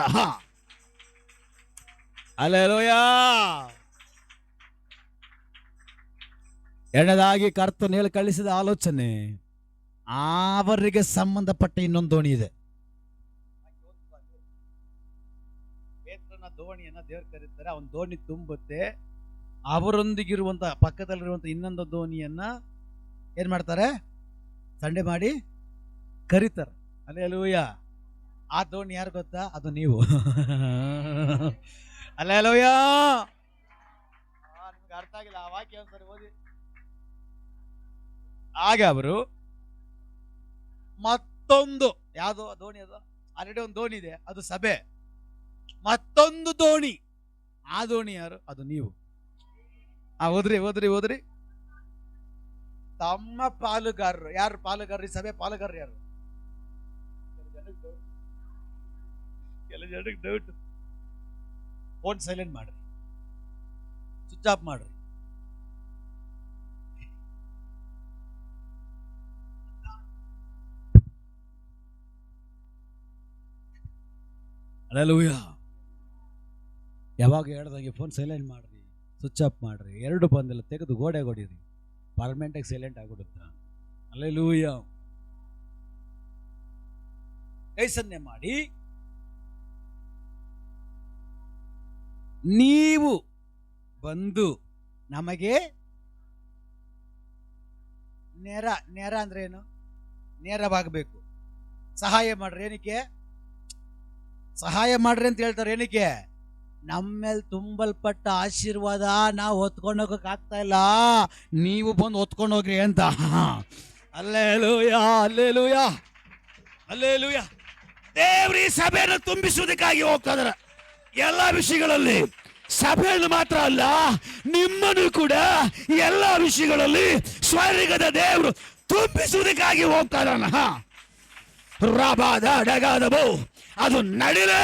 ಹಲ್ಲೆಲೂಯಾ. ಎರಡನೇದಾಗಿ ಕರ್ತನು ಹೇಳಿ ಕಳಿಸಿದ ಆಲೋಚನೆ, ಅವರಿಗೆ ಸಂಬಂಧಪಟ್ಟ ಇನ್ನೊಂದು ದೋಣಿ ಇದೆ. ಪೇತ್ರನ ದೋಣಿಯನ್ನ ದೇವರು ಕರೀತಾರೆ, ಅವನ ದೋಣಿ ತುಂಬುತ್ತೆ. ಅವರೊಂದಿಗಿರುವಂತ ಪಕ್ಕದಲ್ಲಿರುವಂತ ಇನ್ನೊಂದು ದೋಣಿಯನ್ನ ಏನ್ ಮಾಡ್ತಾರೆ? ಸಂಡೆ ಮಾಡಿ ಕರೀತಾರೆ. ಹಲ್ಲೆಲೂಯಾ. ಆ ದೋಣಿ ಯಾರು ಗೊತ್ತಾ? ಅದು ನೀವು. ಹಲ್ಲೆಲೂಯಾ. ನಿಮ್ಗೆ ಅರ್ಥ ಆಗಿಲ್ಲ ಆ ವಾಕ್ಯ, ಒಂದ್ಸರಿ ಓದಿ. ಆಗ ಅವರು ಮತ್ತೊಂದು ಯಾವುದು ದೋಣಿ, ಅದು ಆಲ್ರೆಡಿ ಒಂದು ದೋಣಿ ಇದೆ, ಅದು ಸಭೆ. ಮತ್ತೊಂದು ದೋಣಿ, ಆ ದೋಣಿ ಯಾರು? ಅದು ನೀವು. ಓದ್ರಿ. ತಮ್ಮ ಪಾಲುಗಾರರು ಯಾರು? ಪಾಲುಗಾರರು, ಸಭೆ ಪಾಲುಗಾರರು ಯಾರು? ಕೆಲ ಜನಕ್ಕೆ ಡೌಟ್. ಫೋನ್ ಸೈಲೆಂಟ್ ಮಾಡ್ರಿ, ಸ್ವಿಚ್ ಆಫ್ ಮಾಡ್ರಿ. ಹಲ್ಲೆಲೂಯಾ. ಯಾವಾಗ ಹೇಳ್ದಂಗೆ ಫೋನ್ ಸೈಲೆಂಟ್ ಮಾಡ್ರಿ, ಸ್ವಿಚ್ ಆಫ್ ಮಾಡ್ರಿ. 2 ಬಂದಿಲ್ಲ, ತೆಗೆದು ಗೋಡೆ ಹೊಡೀರಿ, ಪರ್ಮನೆಂಟಾಗಿ ಸೈಲೆಂಟ್ ಆಗ್ಬಿಡುತ್ತ. ಹಲ್ಲೆಲೂಯಾ. ಕೈ ಸನ್ನೆ ಮಾಡಿ, ನೀವು ಬಂದು ನಮಗೆ ನೇರ ಅಂದ್ರೆ ಏನು? ನೇರವಾಗಬೇಕು. ಸಹಾಯ ಮಾಡ್ರಿ. ಏನಕ್ಕೆ ಸಹಾಯ ಮಾಡ್ರಿ ಅಂತ ಹೇಳ್ತಾರೆ? ಏನಕ್ಕೆ? ನಮ್ಮೇಲೆ ತುಂಬಲ್ಪಟ್ಟ ಆಶೀರ್ವಾದ ನಾವು ಹೊತ್ಕೊಂಡು ಹೋಗಕ್ ಆಗ್ತಾ ಇಲ್ಲ, ನೀವು ಬಂದು ಹೊತ್ಕೊಂಡು ಹೋಗ್ರಿ ಅಂತ. Hallelujah, hallelujah. ಹಲ್ಲೆಲೂಯಾ. ದೇವರು ಈ ಸಭೆಯನ್ನು ತುಂಬಿಸುವುದಕ್ಕಾಗಿ ಹೋಗ್ತಾ ಇದಾರೆ ಎಲ್ಲ ವಿಷಯಗಳಲ್ಲಿ. ಸಭೆಯನ್ನು ಮಾತ್ರ ಅಲ್ಲ, ನಿಮ್ಮನ್ನು ಕೂಡ ಎಲ್ಲ ವಿಷಯಗಳಲ್ಲಿ ಸ್ವರ್ಗದ ದೇವರು ತುಂಬಿಸುವುದಕ್ಕಾಗಿ ಹೋಗ್ತಾ ಇದ್ದಾನ. ರಾಬಾದ ಡಗಾದಬೋ ಅದು ನಡಿಲಿ.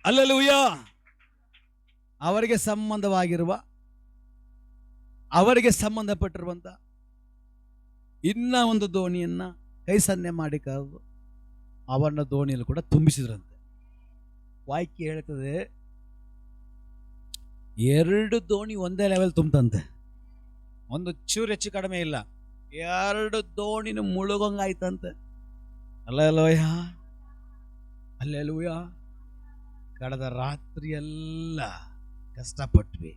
ಹಲ್ಲೆಲೂಯಾ. ಅವರಿಗೆ ಸಂಬಂಧಪಟ್ಟಿರುವಂತ ಇನ್ನ ಒಂದು ದೋಣಿಯನ್ನ ಕೈ ಸನ್ನೆ ಮಾಡಿ ಕರೆದು ಅವನ ದೋಣಿಯಲ್ಲಿ ಕೂಡ ತುಂಬಿಸಿದ್ರಂತೆ. ವಾಕ್ಯ ಹೇಳ್ತದೆ, 2 ದೋಣಿ ಒಂದೇ ಲೆವೆಲ್ ತುಂಬಂತೆ, ಒಂದು ಚೂರು ಹೆಚ್ಚು ಕಡಿಮೆ ಇಲ್ಲ. 2 ದೋಣಿನ ಮುಳುಗಂಗಾಯ್ತಂತೆ. Hallelujah, hallelujah. ಕಳೆದ ರಾತ್ರಿ ಎಲ್ಲ ಕಷ್ಟಪಟ್ವಿ,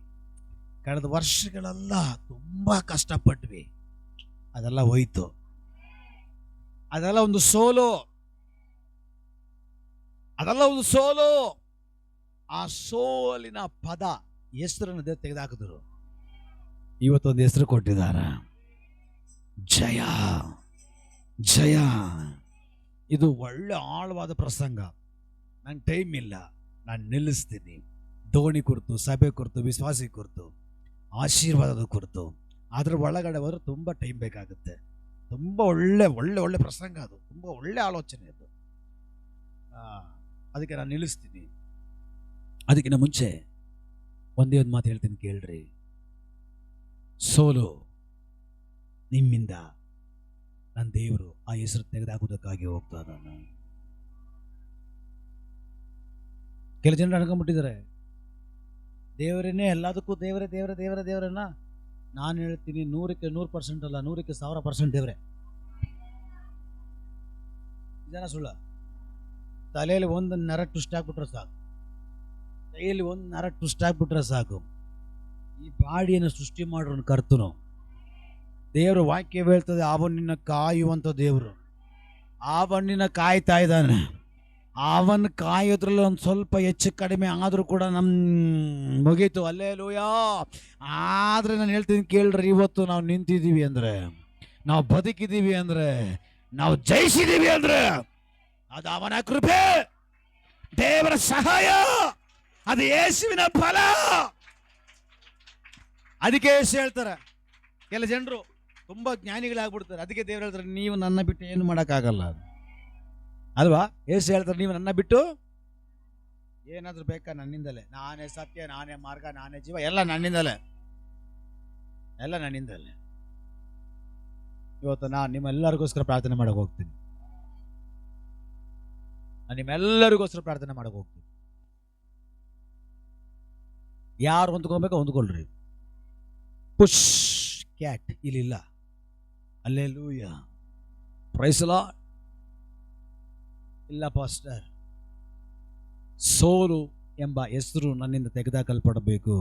ಕಳೆದ ವರ್ಷಗಳೆಲ್ಲ ತುಂಬಾ ಕಷ್ಟಪಟ್ವಿ. ಅದೆಲ್ಲ ಹೋಯ್ತು, ಅದೆಲ್ಲ ಒಂದು ಸೋಲು. ಆ ಸೋಲಿನ ಪದ ಹೆಸರನ್ನು ತೆಗೆದುಹಾಕಿದ್ರು. ಇವತ್ತೊಂದು ಹೆಸರು ಕೊಟ್ಟಿದ್ದಾರ, ಜಯ. ಜಯ. ಇದು ಒಳ್ಳೆ ಆಳವಾದ ಪ್ರಸಂಗ. ನಂಗೆ ಟೈಮ್ ಇಲ್ಲ, ನಾನು ನಿಲ್ಲಿಸ್ತೀನಿ. ದೋಣಿ ಕುರಿತು, ಸಭೆ ಕುರಿತು, ವಿಶ್ವಾಸಿ ಕುರಿತು, ಆಶೀರ್ವಾದದ ಕುರಿತು ಅದ್ರ ಒಳಗಡೆ ಹೋದ್ರೆ ತುಂಬ ಟೈಮ್ ಬೇಕಾಗುತ್ತೆ. ತುಂಬ ಒಳ್ಳೆ ಒಳ್ಳೆ ಒಳ್ಳೆ ಪ್ರಸಂಗ, ಅದು ತುಂಬ ಒಳ್ಳೆ ಆಲೋಚನೆ ಅದು. ಅದಕ್ಕೆ ನಾನು ನಿಲ್ಲಿಸ್ತೀನಿ. ಅದಕ್ಕಿಂತ ಮುಂಚೆ ಒಂದೇ ಒಂದು ಮಾತು ಹೇಳ್ತೀನಿ, ಕೇಳ್ರಿ. ಸೋಲು ನಿಮ್ಮಿಂದ ನನ್ನ ದೇವರು ಆ ಹೆಸರು ತೆಗೆದುಹಾಕುವುದಕ್ಕಾಗಿ ಹೋಗ್ತಾ ಇದ್ದಾನೆ. ಕೆಲ ಜನರು ಅನ್ಕೊಂಡ್ಬಿಟ್ಟಿದ್ದಾರೆ, ದೇವರೇನೇ ಎಲ್ಲದಕ್ಕೂ ದೇವರನ್ನ. ನಾನು ಹೇಳ್ತೀನಿ, 100ಕ್ಕೆ 100% ಅಲ್ಲ, 100ಕ್ಕೆ 1000% ದೇವರೇ. ಜನ ಸುಳ್ಳ. ತಲೆಯಲ್ಲಿ ಒಂದು ನರ ಟ್ವಿಸ್ಟ್ ಆಗ್ಬಿಟ್ರೆ ಸಾಕು, ಕೈಯಲ್ಲಿ ಒಂದು ನರ ಟ್ವಿಸ್ಟ್ ಆಗ್ಬಿಟ್ರೆ ಸಾಕು, ಈ ಬಾಡಿಯನ್ನು ಸೃಷ್ಟಿ ಮಾಡೋನು ಕರ್ತನು. ದೇವರು ವಾಕ್ಯ ಹೇಳ್ತದೆ, ಅವನಿನ್ನ ಕಾಯುವಂಥ ದೇವರು. ಅವನಿನ್ನ ಕಾಯ್ತಾ ಇದ್ದಾನೆ. ಅವನ್ ಕಾಯೋದ್ರಲ್ಲಿ ಒಂದು ಸ್ವಲ್ಪ ಹೆಚ್ಚು ಕಡಿಮೆ ಆದರೂ ಕೂಡ ನಮ್ಮ ಮುಗೀತು. ಹಲ್ಲೆಲೂಯಾ. ಆದರೆ ನಾನು ಹೇಳ್ತೀನಿ ಕೇಳ್ರಿ, ಇವತ್ತು ನಾವು ನಿಂತಿದ್ದೀವಿ ಅಂದರೆ, ನಾವು ಬದುಕಿದ್ದೀವಿ ಅಂದರೆ, ನಾವು ಜಯಿಸಿದ್ದೀವಿ ಅಂದರೆ ಅದು ಅವನ ಕೃಪೆ, ದೇವರ ಸಹಾಯ, ಅದು ಯೇಸುವಿನ ಫಲ. ಅದಕ್ಕೆ ಯೇಸು ಹೇಳ್ತಾರೆ, ಕೆಲ ಜನರು ತುಂಬಾ ಜ್ಞಾನಿಗಳಾಗ್ಬಿಡ್ತಾರೆ. ಅದಕ್ಕೆ ದೇವರು ಹೇಳ್ತಾರೆ, ನೀವು ನನ್ನ ಬಿಟ್ಟು ಏನು ಮಾಡೋಕ್ಕಾಗಲ್ಲ ಅಲ್ವಾ. ಯೇಸು ಹೇಳ್ತಾರೆ, ನೀವು ನನ್ನ ಬಿಟ್ಟು ಏನಾದರೂ ಬೇಕಾ ನನ್ನಿಂದಲೇ. ನಾನೇ ಸತ್ಯ, ನಾನೇ ಮಾರ್ಗ, ನಾನೇ ಜೀವ, ಎಲ್ಲ ನನ್ನಿಂದಲೇ. ಇವತ್ತು ನಾನು ನಿಮ್ಮೆಲ್ಲರಿಗೋಸ್ಕರ ಪ್ರಾರ್ಥನೆ ಮಾಡಕ್ಕೆ ಹೋಗ್ತೀನಿ. ಯಾರು ಹೊಂದ್ಕೊಬೇಕು ಹೊಂದ್ಕೊಳ್ರಿ. ಪುಷ್ ಕ್ಯಾಟ್ ಇಲ್ಲಿಲ್ಲ. ಹಲ್ಲೆಲೂಯಾ. Praise the Lord. ಇಲ್ಲ ಪಾಸ್ಟರ್, ಸೋಲು ಎಂಬ ಹೆಸರು ನನ್ನಿಂದ ತೆಗೆದುಹಾಕಲ್ಪಡಬೇಕು.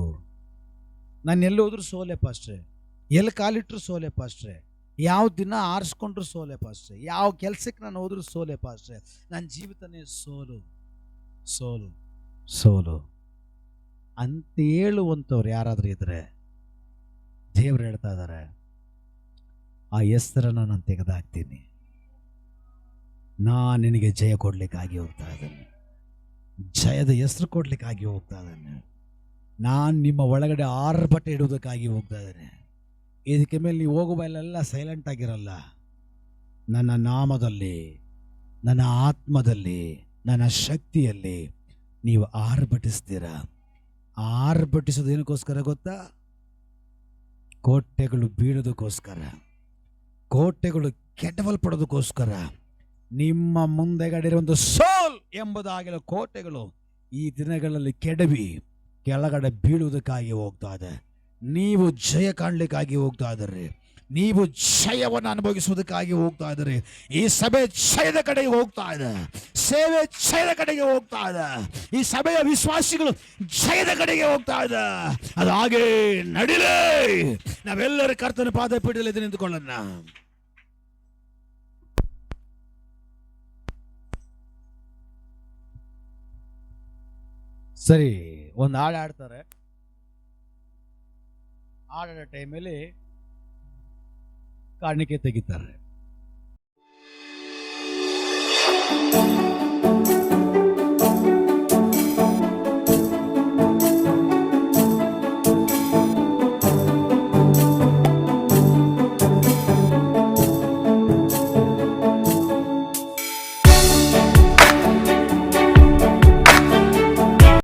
ನಾನು ಎಲ್ಲಿ ಹೋದ್ರೂ ಸೋಲೆ ಪಾಸ್ಟ್ರೆ, ಎಲ್ಲಿ ಕಾಲಿಟ್ರು ಸೋಲೆ ಪಾಸ್ಟ್ರೆ, ಯಾವ ದಿನ ಆರಿಸ್ಕೊಂಡ್ರು ಸೋಲೆ ಪಾಸ್ಟ್ರೆ, ಯಾವ ಕೆಲ್ಸಕ್ಕೆ ನಾನು ಹೋದ್ರೂ ಸೋಲೆ ಪಾಸ್ಟ್ರೆ. ನನ್ನ ಜೀವಿತನೇ ಸೋಲು ಸೋಲು ಸೋಲು ಅಂತ ಹೇಳುವಂಥವ್ರು ಯಾರಾದರೂ ಇದ್ರೆ, ದೇವ್ರು ಹೇಳ್ತಾ ಇದ್ದಾರೆ, ಆ ಹೆಸರನ್ನು ನಾನು ತೆಗೆದುಹಾಕ್ತೀನಿ. ನಾನು ನಿನಗೆ ಜಯ ಕೊಡ್ಲಿಕ್ಕಾಗಿ ಹೋಗ್ತಾ ಇದ್ದೇನೆ, ಜಯದ ಹೆಸರು ಕೊಡ್ಲಿಕ್ಕಾಗಿ ಹೋಗ್ತಾ ಇದ್ದೇನೆ. ನಾನು ನಿಮ್ಮ ಒಳಗಡೆ ಆರ್ಭಟ ಇಡುವುದಕ್ಕಾಗಿ ಹೋಗ್ತಾ ಇದ್ದೇನೆ. ಇದಕ್ಕೆ ಮೇಲೆ ನೀವು ಹೋಗುವ ಎಲ್ಲ ಸೈಲೆಂಟ್ ಆಗಿರಲ್ಲ. ನನ್ನ ನಾಮದಲ್ಲಿ, ನನ್ನ ಆತ್ಮದಲ್ಲಿ, ನನ್ನ ಶಕ್ತಿಯಲ್ಲಿ ನೀವು ಆರ್ಭಟಿಸ್ತೀರ. ಆರ್ಭಟಿಸೋದು ಏನಕ್ಕೋಸ್ಕರ ಗೊತ್ತಾ? ಕೋಟೆಗಳು ಬೀಳೋದಕ್ಕೋಸ್ಕರ, ಕೋಟೆಗಳು ಕೆಡವಲ್ಪಡೋದಕ್ಕೋಸ್ಕರ. ನಿಮ್ಮ ಮುಂದೆಗಡೆ ಇರುವಂಥ ಸೋಲ್ ಎಂಬುದಾಗಿರೋ ಕೋಟೆಗಳು ಈ ದಿನಗಳಲ್ಲಿ ಕೆಡವಿ ಕೆಳಗಡೆ ಬೀಳುವುದಕ್ಕಾಗಿ ಹೋಗ್ತಾ ಇದೆ. ನೀವು ಜಯ ಕಾಣಲಿಕ್ಕಾಗಿ ಹೋಗ್ತಾ ಇದ್ದೀರಿ, ನೀವು ಜಯವನ್ನು ಅನುಭವಿಸುವುದಕ್ಕಾಗಿ ಹೋಗ್ತಾ ಇದ್ದೀರಿ. ಈ ಸಭೆ ಜಯದ ಕಡೆಗೆ ಹೋಗ್ತಾ ಇದೆ, ಸೇವೆ ಜಯದ ಕಡೆಗೆ ಹೋಗ್ತಾ ಇದೆ, ಈ ಸಭೆಯ ವಿಶ್ವಾಸಿಗಳು ಜಯದ ಕಡೆಗೆ ಹೋಗ್ತಾ ಇದೆ. ಅದು ಹಾಗೆ ನಡಿಲೇ. ನಾವೆಲ್ಲರೂ ಕರ್ತನ ಪಾದಪೀಠದಲ್ಲಿ ನಿಂತುಕೊಳ್ಳೋಣ. ಸರಿ, ಒಂದು ಹಾಡು ಹಾಡ್ತಾರೆ. ಹಾಡೋ ಟೈಮಲ್ಲಿ ಕಾಣಿಕೆ ತೆಗಿತಾರೆ.